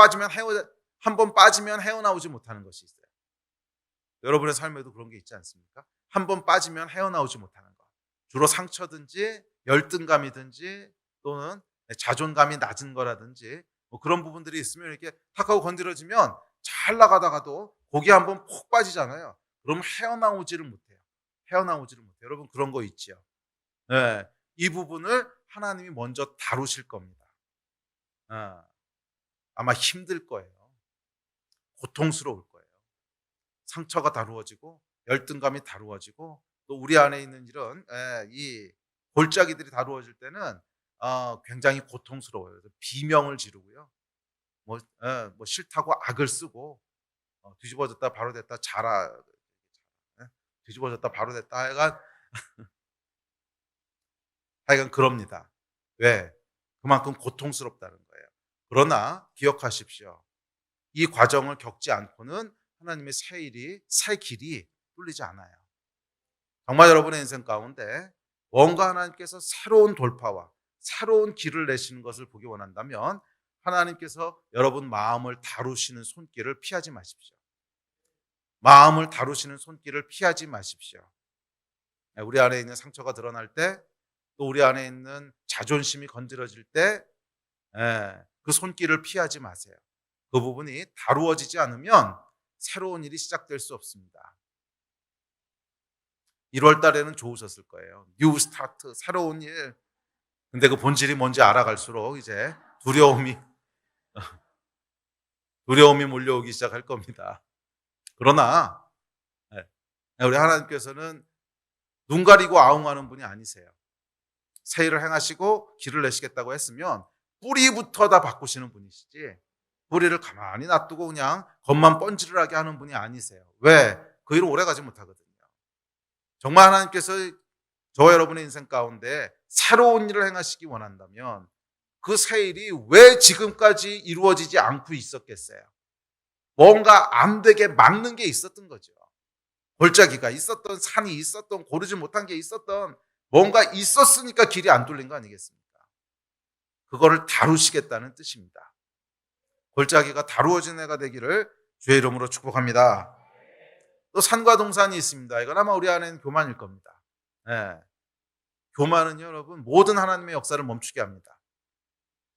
빠지면 헤어나오지 못하는 것이 있어요. 여러분의 삶에도 그런 게 있지 않습니까? 한 번 빠지면 헤어나오지 못하는 것. 주로 상처든지 열등감이든지 또는 자존감이 낮은 거라든지 그런 부분들이 있으면 이렇게 탁 하고 건드려지면 잘 나가다가도 거기 한번 푹 빠지잖아요. 그럼 헤어나오지를 못해요. 여러분 그런 거 있죠. 이 부분을 하나님이 먼저 다루실 겁니다. 아마 힘들 거예요. 고통스러울 거예요. 상처가 다루어지고 열등감이 다루어지고 또 우리 안에 있는 이런 이 골짜기들이 다루어질 때는 굉장히 고통스러워요. 비명을 지르고요. 싫다고 악을 쓰고 뒤집어졌다 바로 됐다 뒤집어졌다 바로 됐다 하여간 그럽니다. 왜? 그만큼 고통스럽다는 거예요. 그러나 기억하십시오. 이 과정을 겪지 않고는 하나님의 새 길이 뚫리지 않아요. 정말 여러분의 인생 가운데 뭔가 하나님께서 새로운 돌파와 새로운 길을 내시는 것을 보기 원한다면 하나님께서 여러분 마음을 다루시는 손길을 피하지 마십시오. 마음을 다루시는 손길을 피하지 마십시오. 우리 안에 있는 상처가 드러날 때, 또 우리 안에 있는 자존심이 건드려질 때, 그 손길을 피하지 마세요. 그 부분이 다루어지지 않으면 새로운 일이 시작될 수 없습니다. 1월 달에는 좋으셨을 거예요. 뉴 스타트, 새로운 일. 근데 그 본질이 뭔지 알아갈수록 이제 두려움이 몰려오기 시작할 겁니다. 그러나 우리 하나님께서는 눈 가리고 아웅하는 분이 아니세요. 새 일을 행하시고 길을 내시겠다고 했으면 뿌리부터 다 바꾸시는 분이시지, 뿌리를 가만히 놔두고 그냥 겉만 번지르르하게 하는 분이 아니세요. 왜? 그 일은 오래가지 못하거든요. 정말 하나님께서 저와 여러분의 인생 가운데 새로운 일을 행하시기 원한다면 그 새 일이 왜 지금까지 이루어지지 않고 있었겠어요? 뭔가 안 되게 막는 게 있었던 거죠. 골짜기가 있었던, 산이 있었던, 고르지 못한 게 있었던, 뭔가 있었으니까 길이 안 뚫린 거 아니겠습니까? 그거를 다루시겠다는 뜻입니다. 골짜기가 다루어진 해가 되기를 주의 이름으로 축복합니다. 또 산과 동산이 있습니다. 이건 아마 우리 안에는 교만일 겁니다. 교만은 여러분 모든 하나님의 역사를 멈추게 합니다.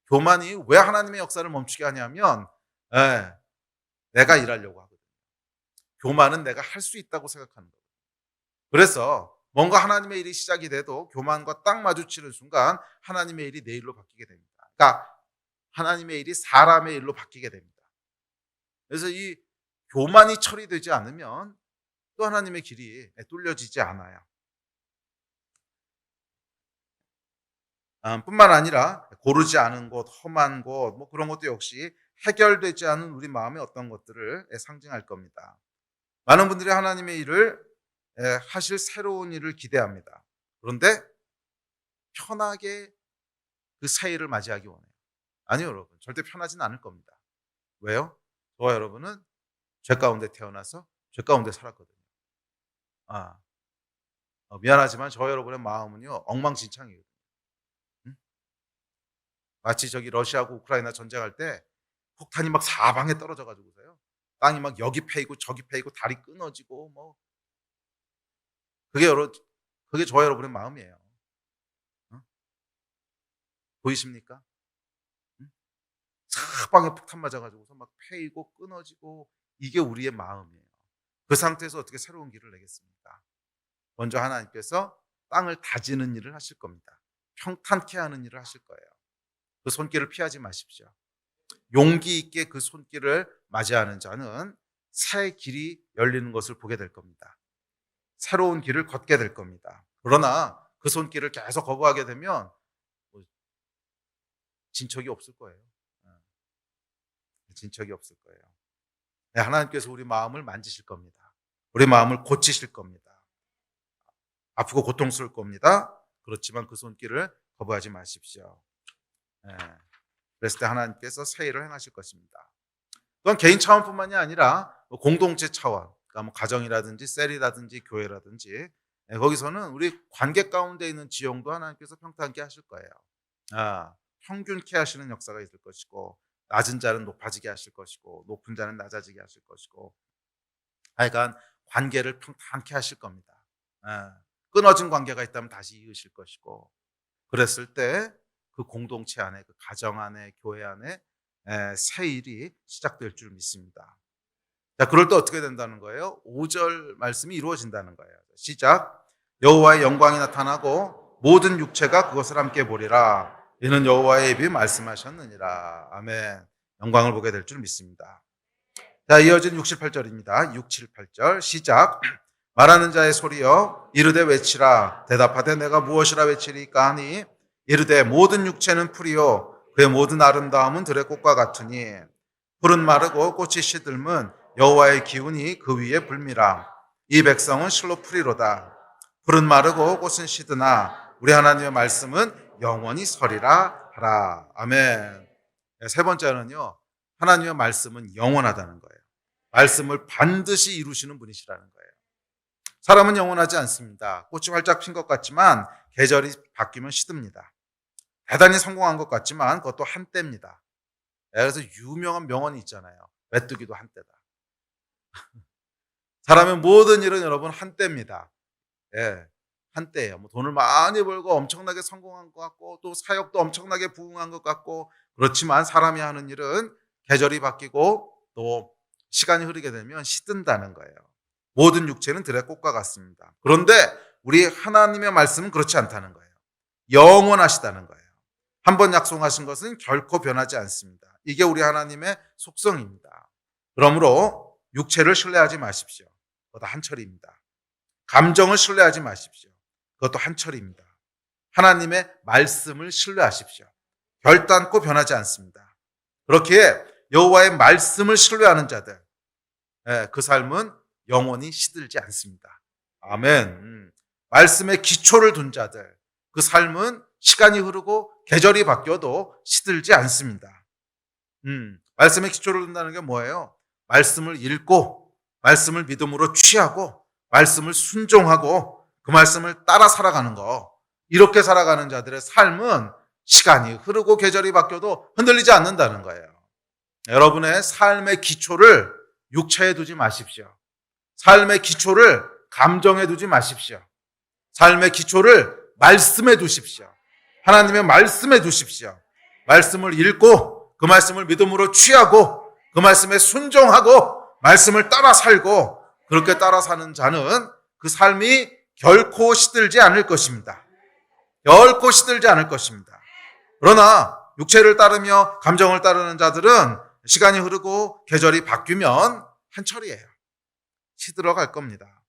교만이 왜 하나님의 역사를 멈추게 하냐면 내가 일하려고 하거든요. 교만은 내가 할 수 있다고 생각하는 거예요. 그래서 뭔가 하나님의 일이 시작이 돼도 교만과 딱 마주치는 순간 하나님의 일이 내 일로 바뀌게 됩니다. 그러니까 하나님의 일이 사람의 일로 바뀌게 됩니다. 그래서 이 교만이 처리되지 않으면 또 하나님의 길이 뚫려지지 않아요. 뿐만 아니라 고르지 않은 곳, 험한 곳, 뭐 그런 것도 역시 해결되지 않은 우리 마음의 어떤 것들을 상징할 겁니다. 많은 분들이 하나님의 일을 하실 새로운 일을 기대합니다. 그런데 편하게 그 새 일을 맞이하기 원해요. 아니요, 여러분. 절대 편하진 않을 겁니다. 왜요? 저와 여러분은 죄 가운데 태어나서 죄 가운데 살았거든요. 미안하지만 저와 여러분의 마음은요, 엉망진창이에요. 마치 저기 러시아하고 우크라이나 전쟁할 때 폭탄이 막 사방에 떨어져 가지고서요, 땅이 막 여기 패이고 저기 패이고 다리 끊어지고 뭐, 그게 저와 여러분의 마음이에요. 보이십니까? 사방에 폭탄 맞아가지고서 막 패이고 끊어지고, 이게 우리의 마음이에요. 그 상태에서 어떻게 새로운 길을 내겠습니까? 먼저 하나님께서 땅을 다지는 일을 하실 겁니다. 평탄케 하는 일을 하실 거예요. 그 손길을 피하지 마십시오. 용기 있게 그 손길을 맞이하는 자는 새 길이 열리는 것을 보게 될 겁니다. 새로운 길을 걷게 될 겁니다. 그러나 그 손길을 계속 거부하게 되면 진척이 없을 거예요. 진척이 없을 거예요. 하나님께서 우리 마음을 만지실 겁니다. 우리 마음을 고치실 겁니다. 아프고 고통스러울 겁니다. 그렇지만 그 손길을 거부하지 마십시오. 그랬을 때 하나님께서 새 일을 행하실 것입니다. 또한 개인 차원뿐만이 아니라 공동체 차원, 그러니까 뭐 가정이라든지 셀이라든지 교회라든지, 거기서는 우리 관계 가운데 있는 지형도 하나님께서 평탄케 하실 거예요. 평균케 하시는 역사가 있을 것이고, 낮은 자는 높아지게 하실 것이고, 높은 자는 낮아지게 하실 것이고, 하여간 관계를 평탄케 하실 겁니다. 끊어진 관계가 있다면 다시 이으실 것이고, 그랬을 때 그 공동체 안에, 그 가정 안에, 교회 안에 새 일이 시작될 줄 믿습니다. 자, 그럴 때 어떻게 된다는 거예요? 5절 말씀이 이루어진다는 거예요. 시작. 여호와의 영광이 나타나고 모든 육체가 그것을 함께 보리라. 이는 여호와의 입이 말씀하셨느니라. 아멘. 영광을 보게 될 줄 믿습니다. 자, 이어진 68절입니다. 6, 7, 8절 시작. 말하는 자의 소리여 이르되 외치라. 대답하되 내가 무엇이라 외치리까 하니 이르되 모든 육체는 풀이요 그의 모든 아름다움은 들의 꽃과 같으니 풀은 마르고 꽃이 시들면 여호와의 기운이 그 위에 불미라. 이 백성은 실로 풀이로다. 풀은 마르고 꽃은 시드나 우리 하나님의 말씀은 영원히 서리라 하라. 아멘. 세 번째는요, 하나님의 말씀은 영원하다는 거예요. 말씀을 반드시 이루시는 분이시라는 거예요. 사람은 영원하지 않습니다. 꽃이 활짝 핀 것 같지만 계절이 바뀌면 시듭니다. 대단히 성공한 것 같지만 그것도 한때입니다. 그래서 유명한 명언이 있잖아요. 메뚜기도 한때다. 사람의 모든 일은 여러분 한때입니다. 한때예요. 뭐 돈을 많이 벌고 엄청나게 성공한 것 같고 또 사역도 엄청나게 부흥한 것 같고 그렇지만 사람이 하는 일은 계절이 바뀌고 또 시간이 흐르게 되면 시든다는 거예요. 모든 육체는 들의 꽃과 같습니다. 그런데 우리 하나님의 말씀은 그렇지 않다는 거예요. 영원하시다는 거예요. 한번 약속하신 것은 결코 변하지 않습니다. 이게 우리 하나님의 속성입니다. 그러므로 육체를 신뢰하지 마십시오. 그것도 한철입니다. 감정을 신뢰하지 마십시오. 그것도 한철입니다. 하나님의 말씀을 신뢰하십시오. 결단코 변하지 않습니다. 그렇기에 여호와의 말씀을 신뢰하는 자들, 그 삶은 영원히 시들지 않습니다. 아멘. 말씀에 기초를 둔 자들, 그 삶은 시간이 흐르고 계절이 바뀌어도 시들지 않습니다. 말씀에 기초를 둔다는 게 뭐예요? 말씀을 읽고 말씀을 믿음으로 취하고 말씀을 순종하고 그 말씀을 따라 살아가는 거. 이렇게 살아가는 자들의 삶은 시간이 흐르고 계절이 바뀌어도 흔들리지 않는다는 거예요. 여러분의 삶의 기초를 육체에 두지 마십시오. 삶의 기초를 감정에 두지 마십시오. 삶의 기초를 말씀에 두십시오. 하나님의 말씀에 두십시오. 말씀을 읽고 그 말씀을 믿음으로 취하고 그 말씀에 순종하고 말씀을 따라 살고 그렇게 따라 사는 자는 그 삶이 결코 시들지 않을 것입니다. 결코 시들지 않을 것입니다. 그러나 육체를 따르며 감정을 따르는 자들은 시간이 흐르고 계절이 바뀌면 한철이에요. 시들어갈 겁니다.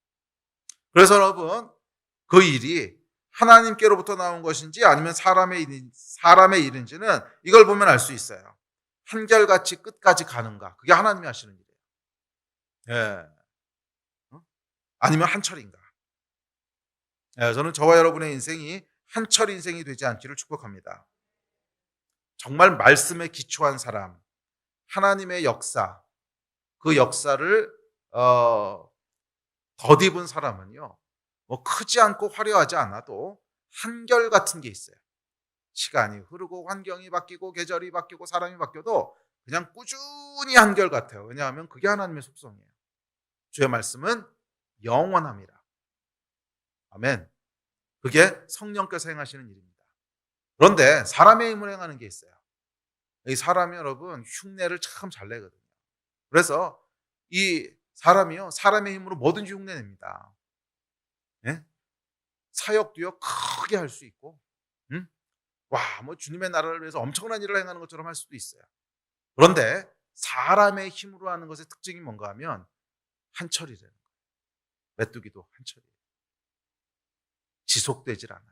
그래서 여러분, 그 일이 하나님께로부터 나온 것인지 아니면 사람의 일인지는 이걸 보면 알 수 있어요. 한결같이 끝까지 가는가? 그게 하나님이 하시는 일이에요. 예. 아니면 한철인가? 예, 저는 저와 여러분의 인생이 한철 인생이 되지 않기를 축복합니다. 정말 말씀에 기초한 사람, 하나님의 역사, 그 역사를 덧입은 사람은요, 뭐 크지 않고 화려하지 않아도 한결 같은 게 있어요. 시간이 흐르고 환경이 바뀌고 계절이 바뀌고 사람이 바뀌어도 그냥 꾸준히 한결 같아요. 왜냐하면 그게 하나님의 속성이에요. 주의 말씀은 영원합니다. 아멘. 그게 성령께서 행하시는 일입니다. 그런데 사람의 힘을 행하는 게 있어요. 이 사람이 여러분 흉내를 참 잘 내거든요. 그래서 이 사람이요, 사람의 힘으로 뭐든지 흉내냅니다. 예? 사역도요 크게 할 수 있고, 뭐 주님의 나라를 위해서 엄청난 일을 행하는 것처럼 할 수도 있어요. 그런데 사람의 힘으로 하는 것의 특징이 뭔가 하면 한철이라는 거예요. 메뚜기도 한철이에요. 지속되질 않아요.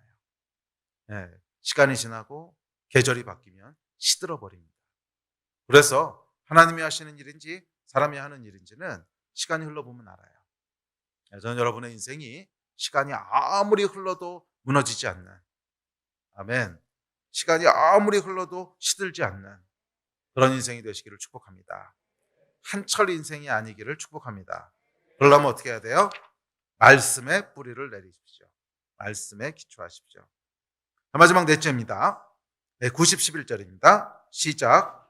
예, 시간이 지나고 계절이 바뀌면 시들어 버립니다. 그래서 하나님이 하시는 일인지 사람이 하는 일인지는 시간이 흘러보면 알아요. 저는 여러분의 인생이 시간이 아무리 흘러도 무너지지 않는, 아멘, 시간이 아무리 흘러도 시들지 않는 그런 인생이 되시기를 축복합니다. 한철 인생이 아니기를 축복합니다. 그러려면 어떻게 해야 돼요? 말씀에 뿌리를 내리십시오. 말씀에 기초하십시오. 마지막 넷째입니다. 90, 11절입니다. 시작.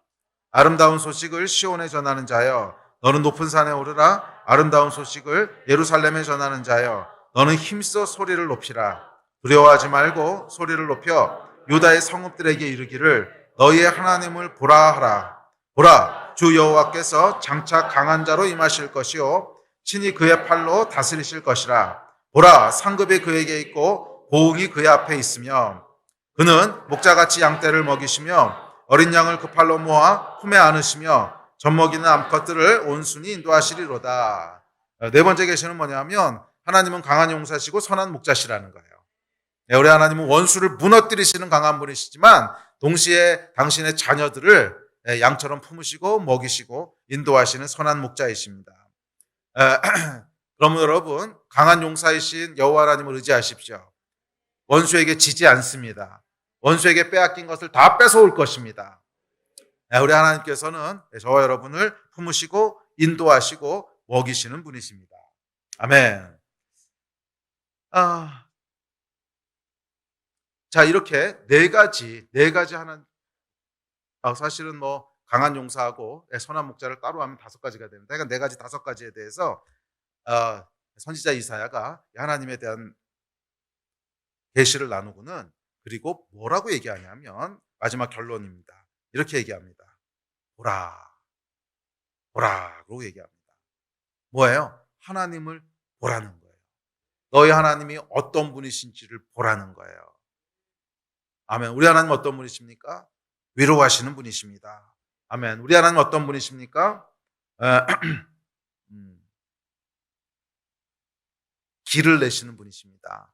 아름다운 소식을 시온에 전하는 자여, 너는 높은 산에 오르라. 아름다운 소식을 예루살렘에 전하는 자여, 너는 힘써 소리를 높이라. 두려워하지 말고 소리를 높여 유다의 성읍들에게 이르기를 너희의 하나님을 보라 하라. 보라, 주 여호와께서 장차 강한 자로 임하실 것이요 친히 그의 팔로 다스리실 것이라. 보라, 상급이 그에게 있고 보응이 그의 앞에 있으며 그는 목자같이 양떼를 먹이시며 어린 양을 그 팔로 모아 품에 안으시며 젖먹이는 암컷들을 온순히 인도하시리로다. 네 번째 계시는 뭐냐면 하나님은 강한 용사시고 선한 목자시라는 거예요. 우리 하나님은 원수를 무너뜨리시는 강한 분이시지만 동시에 당신의 자녀들을 양처럼 품으시고 먹이시고 인도하시는 선한 목자이십니다. 그러면 여러분, 강한 용사이신 여호와 하나님을 의지하십시오. 원수에게 지지 않습니다. 원수에게 빼앗긴 것을 다 뺏어올 것입니다. 우리 하나님께서는 저와 여러분을 품으시고 인도하시고 먹이시는 분이십니다. 아멘. 자, 이렇게 네 가지 하는, 사실은 뭐 강한 용사하고 선한 목자를 따로 하면 5가지가 됩니다. 그러니까 4가지, 5가지에 대해서 선지자 이사야가 하나님에 대한 계시를 나누고는 그리고 뭐라고 얘기하냐면 마지막 결론입니다. 이렇게 얘기합니다. 보라, 보라고 얘기합니다. 뭐예요? 하나님을 보라는 거예요. 너희 하나님이 어떤 분이신지를 보라는 거예요. 아멘. 우리 하나님 어떤 분이십니까? 위로하시는 분이십니다. 아멘. 우리 하나님 어떤 분이십니까? 길을 내시는 분이십니다.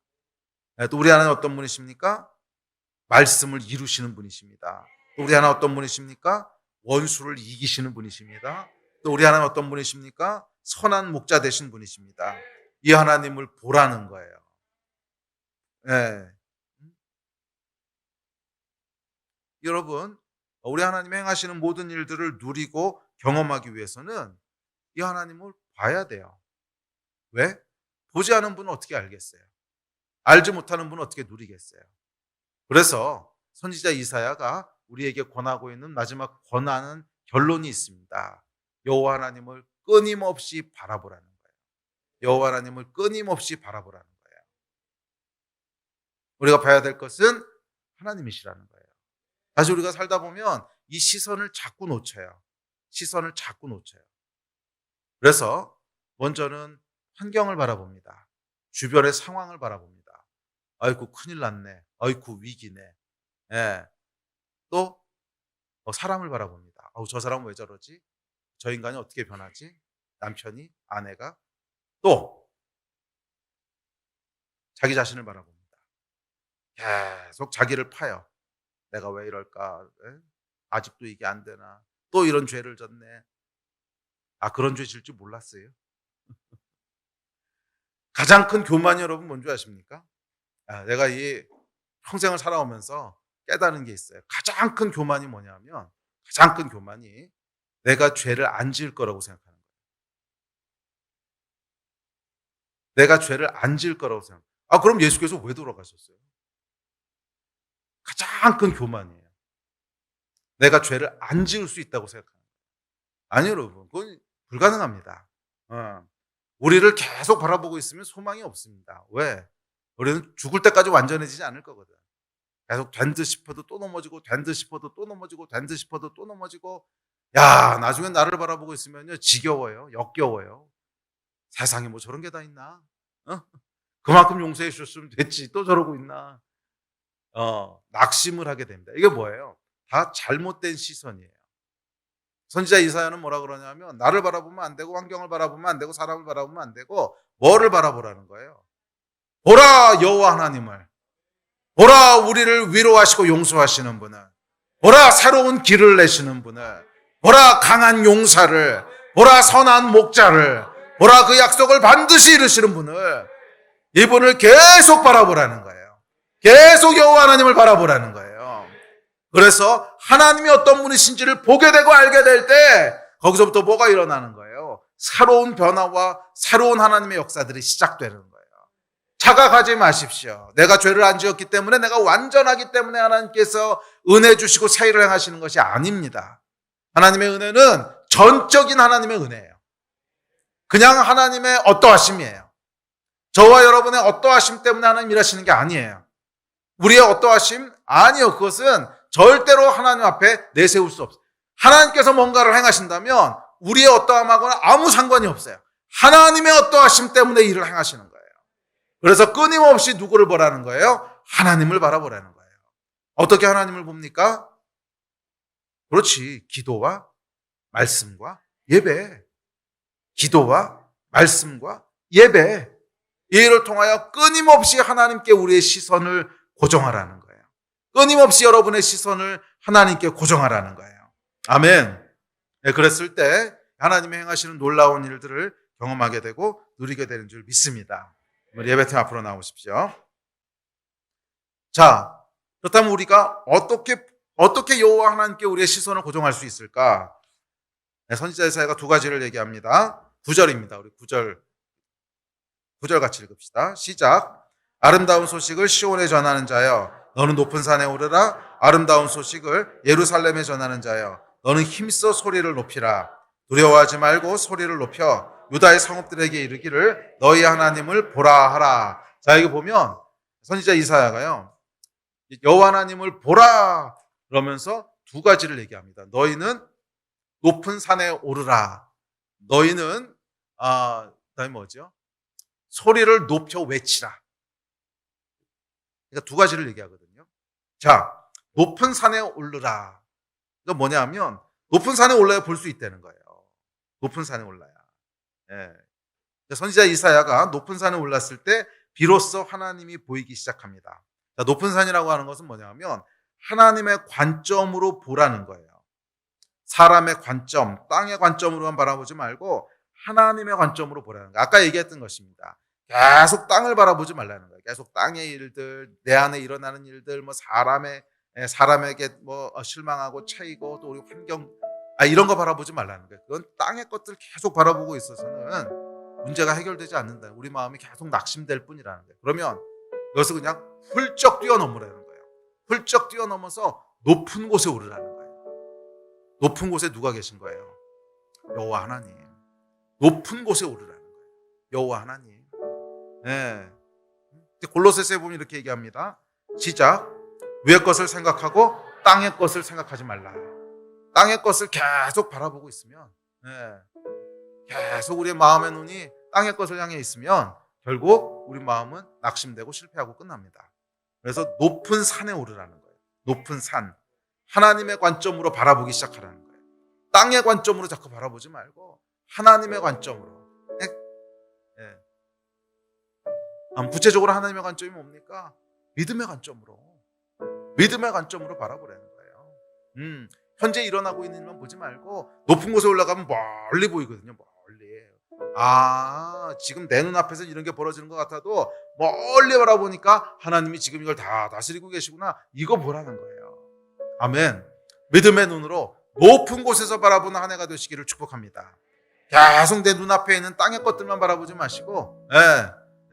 또 우리 하나님 어떤 분이십니까? 말씀을 이루시는 분이십니다. 또 우리 하나님 어떤 분이십니까? 원수를 이기시는 분이십니다. 또 우리 하나님 어떤 분이십니까? 선한 목자 되신 분이십니다. 이 하나님을 보라는 거예요. 네. 여러분, 우리 하나님 행하시는 모든 일들을 누리고 경험하기 위해서는 이 하나님을 봐야 돼요. 왜? 보지 않은 분은 어떻게 알겠어요? 알지 못하는 분은 어떻게 누리겠어요? 그래서 선지자 이사야가 우리에게 권하고 있는 마지막 권하는 결론이 있습니다. 여호와 하나님을 끊임없이 바라보라는 거예요. 여호와 하나님을 끊임없이 바라보라는 거예요. 우리가 봐야 될 것은 하나님이시라는 거예요. 다시 우리가 살다 보면 이 시선을 자꾸 놓쳐요. 시선을 자꾸 놓쳐요. 그래서 먼저는 환경을 바라봅니다. 주변의 상황을 바라봅니다. 아이고 큰일 났네. 아이고 위기네. 예. 또 사람을 바라봅니다. 저 사람은 왜 저러지? 저 인간이 어떻게 변하지? 남편이, 아내가. 또 자기 자신을 바라봅니다. 계속 자기를 파요. 내가 왜 이럴까? 예? 아직도 이게 안 되나? 또 이런 죄를 졌네. 그런 죄 질 줄 몰랐어요. 가장 큰 교만이 여러분 뭔지 아십니까? 내가 이 평생을 살아오면서 깨달은 게 있어요. 가장 큰 교만이 뭐냐면, 가장 큰 교만이 내가 죄를 안 지을 거라고 생각하는 거예요. 내가 죄를 안 지을 거라고 생각해요. 그럼 예수께서 왜 돌아가셨어요? 가장 큰 교만이에요. 내가 죄를 안 지을 수 있다고 생각하는 거예요. 아니요, 여러분. 그건 불가능합니다. 우리를 계속 바라보고 있으면 소망이 없습니다. 왜? 우리는 죽을 때까지 완전해지지 않을 거거든. 계속 된 듯 싶어도 또 넘어지고, 된 듯 싶어도 또 넘어지고, 된 듯 싶어도 또 넘어지고. 나중에 나를 바라보고 있으면요, 지겨워요. 역겨워요. 세상에 뭐 저런 게 다 있나? 그만큼 용서해 주셨으면 됐지. 또 저러고 있나? 낙심을 하게 됩니다. 이게 뭐예요? 다 잘못된 시선이에요. 선지자 이사야는 뭐라 그러냐면, 나를 바라보면 안 되고, 환경을 바라보면 안 되고, 사람을 바라보면 안 되고, 뭐를 바라보라는 거예요? 보라, 여호와 하나님을. 보라, 우리를 위로하시고 용서하시는 분을. 보라, 새로운 길을 내시는 분을. 보라, 강한 용사를. 보라, 선한 목자를. 보라, 그 약속을 반드시 이루시는 분을. 이분을 계속 바라보라는 거예요. 계속 여호와 하나님을 바라보라는 거예요. 그래서 하나님이 어떤 분이신지를 보게 되고 알게 될 때 거기서부터 뭐가 일어나는 거예요? 새로운 변화와 새로운 하나님의 역사들이 시작되는 거예요. 착각하지 마십시오. 내가 죄를 안 지었기 때문에, 내가 완전하기 때문에 하나님께서 은혜 주시고 새 일을 행하시는 것이 아닙니다. 하나님의 은혜는 전적인 하나님의 은혜예요. 그냥 하나님의 어떠하심이에요. 저와 여러분의 어떠하심 때문에 하나님 일하시는 게 아니에요. 우리의 어떠하심? 아니요. 그것은 절대로 하나님 앞에 내세울 수 없어요. 하나님께서 뭔가를 행하신다면 우리의 어떠함하고는 아무 상관이 없어요. 하나님의 어떠하심 때문에 일을 행하시는 거예요. 그래서 끊임없이 누구를 보라는 거예요? 하나님을 바라보라는 거예요. 어떻게 하나님을 봅니까? 그렇지. 기도와 말씀과 예배. 기도와 말씀과 예배. 이 일을 통하여 끊임없이 하나님께 우리의 시선을 고정하라는 거예요. 끊임없이 여러분의 시선을 하나님께 고정하라는 거예요. 아멘. 네, 그랬을 때 하나님이 행하시는 놀라운 일들을 경험하게 되고 누리게 되는 줄 믿습니다. 우리 예배팀 앞으로 나오십시오. 자, 그렇다면 우리가 어떻게 여호와 하나님께 우리의 시선을 고정할 수 있을까? 네, 선지자 이사야가 두 가지를 얘기합니다. 9절입니다. 우리 9절 같이 읽읍시다. 시작. 아름다운 소식을 시온에 전하는 자여, 너는 높은 산에 오르라. 아름다운 소식을 예루살렘에 전하는 자여, 너는 힘써 소리를 높이라. 두려워하지 말고 소리를 높여 유다의 성읍들에게 이르기를 너희 하나님을 보라 하라. 자, 여기 보면 선지자 이사야가요, 여호와 하나님을 보라 그러면서 두 가지를 얘기합니다. 너희는 높은 산에 오르라. 너희는 그다음에 뭐죠? 소리를 높여 외치라. 그러니까 두 가지를 얘기하거든요. 자, 높은 산에 오르라. 이거 뭐냐면 높은 산에 올라야 볼 수 있다는 거예요. 높은 산에 올라야. 예. 선지자 이사야가 높은 산에 올랐을 때 비로소 하나님이 보이기 시작합니다. 자, 높은 산이라고 하는 것은 뭐냐면 하나님의 관점으로 보라는 거예요. 사람의 관점, 땅의 관점으로만 바라보지 말고 하나님의 관점으로 보라는 거예요. 아까 얘기했던 것입니다. 계속 땅을 바라보지 말라는 거예요. 계속 땅의 일들, 내 안에 일어나는 일들, 뭐 사람에게 뭐 실망하고 차이고 또 우리 환경, 이런 거 바라보지 말라는 거예요. 그건 땅의 것들 계속 바라보고 있어서는 문제가 해결되지 않는다. 우리 마음이 계속 낙심될 뿐이라는 거예요. 그러면 이것을 그냥 훌쩍 뛰어넘으라는 거예요. 훌쩍 뛰어넘어서 높은 곳에 오르라는 거예요. 높은 곳에 누가 계신 거예요? 여호와 하나님. 높은 곳에 오르라는 거예요. 여호와 하나님. 네. 골로새서에 보면 이렇게 얘기합니다. 시작. 위의 것을 생각하고 땅의 것을 생각하지 말라. 땅의 것을 계속 바라보고 있으면, 계속 우리의 마음의 눈이 땅의 것을 향해 있으면 결국 우리 마음은 낙심되고 실패하고 끝납니다. 그래서 높은 산에 오르라는 거예요. 높은 산. 하나님의 관점으로 바라보기 시작하라는 거예요. 땅의 관점으로 자꾸 바라보지 말고 하나님의 관점으로. 구체적으로 하나님의 관점이 뭡니까? 믿음의 관점으로. 믿음의 관점으로 바라보라는 거예요. 현재 일어나고 있는 일만 보지 말고 높은 곳에 올라가면 멀리 보이거든요. 멀리. 지금 내 눈앞에서 이런 게 벌어지는 것 같아도 멀리 바라보니까 하나님이 지금 이걸 다 다스리고 계시구나. 이거 보라는 거예요. 아멘. 믿음의 눈으로 높은 곳에서 바라보는 한 해가 되시기를 축복합니다. 계속 내 눈앞에 있는 땅의 것들만 바라보지 마시고,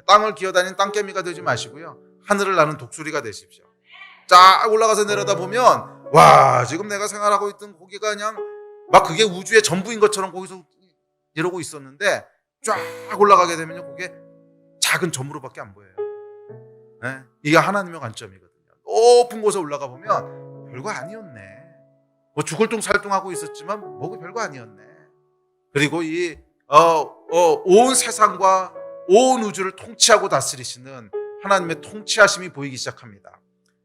땅을 기어다니는 땅개미가 되지 마시고요. 하늘을 나는 독수리가 되십시오. 쫙 올라가서 내려다 보면 지금 내가 생활하고 있던 거기가 그냥 막 그게 우주의 전부인 것처럼 거기서 이러고 있었는데 쫙 올라가게 되면요, 그게 작은 점으로밖에 안 보여요. 이게 하나님의 관점이거든요. 높은 곳에 올라가 보면 별거 아니었네. 뭐 죽을 둥 살둥하고 있었지만 뭐가 별거 아니었네. 그리고 온 세상과 온 우주를 통치하고 다스리시는 하나님의 통치하심이 보이기 시작합니다.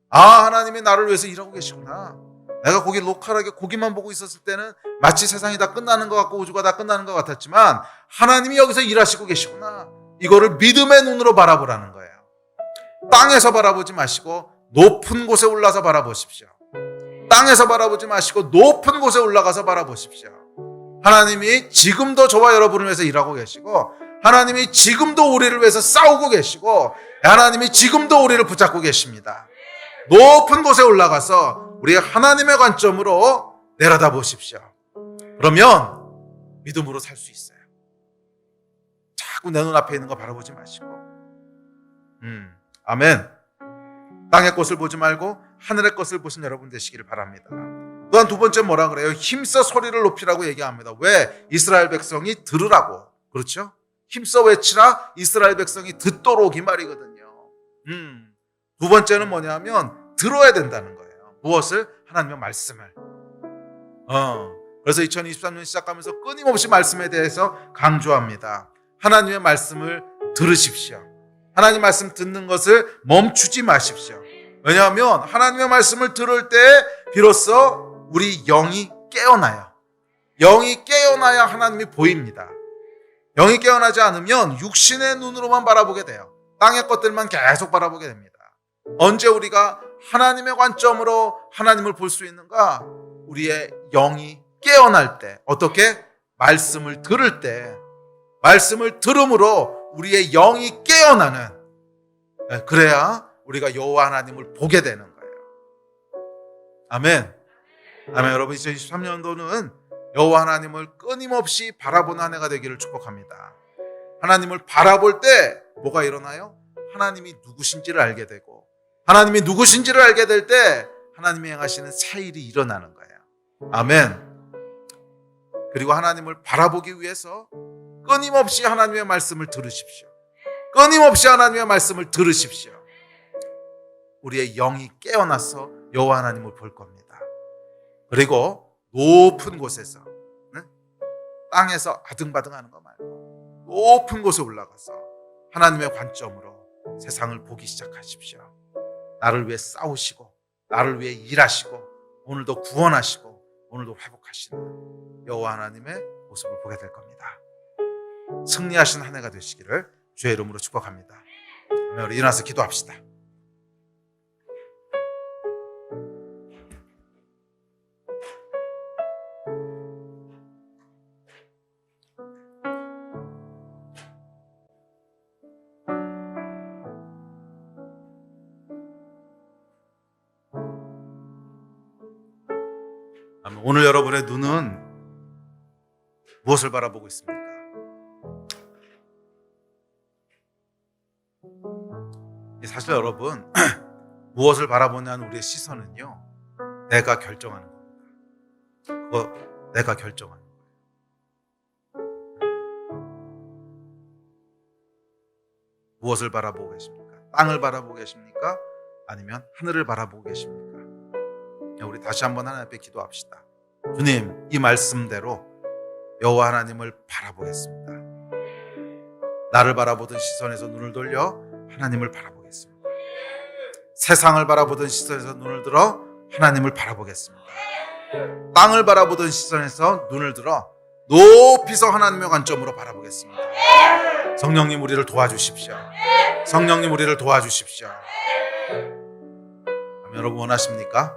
하나님이 나를 위해서 일하고 계시구나. 내가 거기 로컬하게 거기만 보고 있었을 때는 마치 세상이 다 끝나는 것 같고 우주가 다 끝나는 것 같았지만 하나님이 여기서 일하시고 계시구나. 이거를 믿음의 눈으로 바라보라는 거예요. 땅에서 바라보지 마시고 높은 곳에 올라서 바라보십시오. 땅에서 바라보지 마시고 높은 곳에 올라가서 바라보십시오. 하나님이 지금도 저와 여러분을 위해서 일하고 계시고 하나님이 지금도 우리를 위해서 싸우고 계시고 하나님이 지금도 우리를 붙잡고 계십니다. 높은 곳에 올라가서 우리 하나님의 관점으로 내려다 보십시오. 그러면 믿음으로 살 수 있어요. 자꾸 내 눈앞에 있는 거 바라보지 마시고. 아멘. 땅의 것을 보지 말고 하늘의 것을 보신 여러분 되시기를 바랍니다. 또한 두 번째 뭐라 그래요? 힘써 소리를 높이라고 얘기합니다. 왜? 이스라엘 백성이 들으라고. 그렇죠? 힘써 외치라, 이스라엘 백성이 듣도록 이 말이거든요. 두 번째는 뭐냐면 들어야 된다는 거예요. 무엇을? 하나님의 말씀을. 그래서 2023년 시작하면서 끊임없이 말씀에 대해서 강조합니다. 하나님의 말씀을 들으십시오. 하나님 말씀 듣는 것을 멈추지 마십시오. 왜냐하면 하나님의 말씀을 들을 때 비로소 우리 영이 깨어나요. 영이 깨어나야 하나님이 보입니다. 영이 깨어나지 않으면 육신의 눈으로만 바라보게 돼요. 땅의 것들만 계속 바라보게 됩니다. 언제 우리가 하나님의 관점으로 하나님을 볼 수 있는가? 우리의 영이 깨어날 때. 어떻게? 말씀을 들을 때. 말씀을 들음으로 우리의 영이 깨어나는, 그래야 우리가 여호와 하나님을 보게 되는 거예요. 아멘. 아멘. 여러분, 2023년도는 여호와 하나님을 끊임없이 바라보는 한 해가 되기를 축복합니다. 하나님을 바라볼 때 뭐가 일어나요? 하나님이 누구신지를 알게 되고, 하나님이 누구신지를 알게 될 때 하나님이 행하시는 새 일이 일어나는 거예요. 아멘. 그리고 하나님을 바라보기 위해서 끊임없이 하나님의 말씀을 들으십시오. 끊임없이 하나님의 말씀을 들으십시오. 우리의 영이 깨어나서 여호와 하나님을 볼 겁니다. 그리고 높은 곳에서, 땅에서 아등바등하는 거 말고 높은 곳에 올라가서 하나님의 관점으로 세상을 보기 시작하십시오. 나를 위해 싸우시고 나를 위해 일하시고 오늘도 구원하시고 오늘도 회복하시는 여호와 하나님의 모습을 보게 될 겁니다. 승리하신 한 해가 되시기를 주의 이름으로 축복합니다. 우리 일어나서 기도합시다. 오늘 여러분의 눈은 무엇을 바라보고 있습니까? 사실 여러분, 무엇을 바라보냐는 우리의 시선은요, 내가 결정하는 겁니다. 그거 내가 결정하는 거예요. 무엇을 바라보고 계십니까? 땅을 바라보고 계십니까? 아니면 하늘을 바라보고 계십니까? 우리 다시 한번 하나님 앞에 기도합시다. 주님, 이 말씀대로 여호와 하나님을 바라보겠습니다. 나를 바라보던 시선에서 눈을 돌려 하나님을 바라보겠습니다. 세상을 바라보던 시선에서 눈을 들어 하나님을 바라보겠습니다. 땅을 바라보던 시선에서 눈을 들어 높이서 하나님의 관점으로 바라보겠습니다. 성령님 우리를 도와주십시오. 성령님 우리를 도와주십시오. 여러분 원하십니까?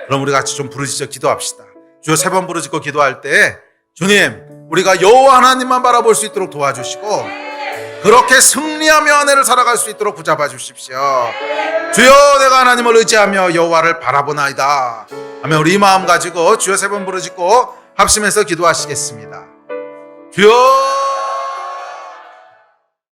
그럼 우리 같이 좀 부르짖어 기도합시다. 주여 3번 부르짖고 기도할 때 주님, 우리가 여호와 하나님만 바라볼 수 있도록 도와주시고 그렇게 승리하며 한 해를 살아갈 수 있도록 붙잡아 주십시오. 주여, 내가 하나님을 의지하며 여호와를 바라보나이다 하며 우리 이 마음 가지고 주여 3번 부르짖고 합심해서 기도하시겠습니다. 주여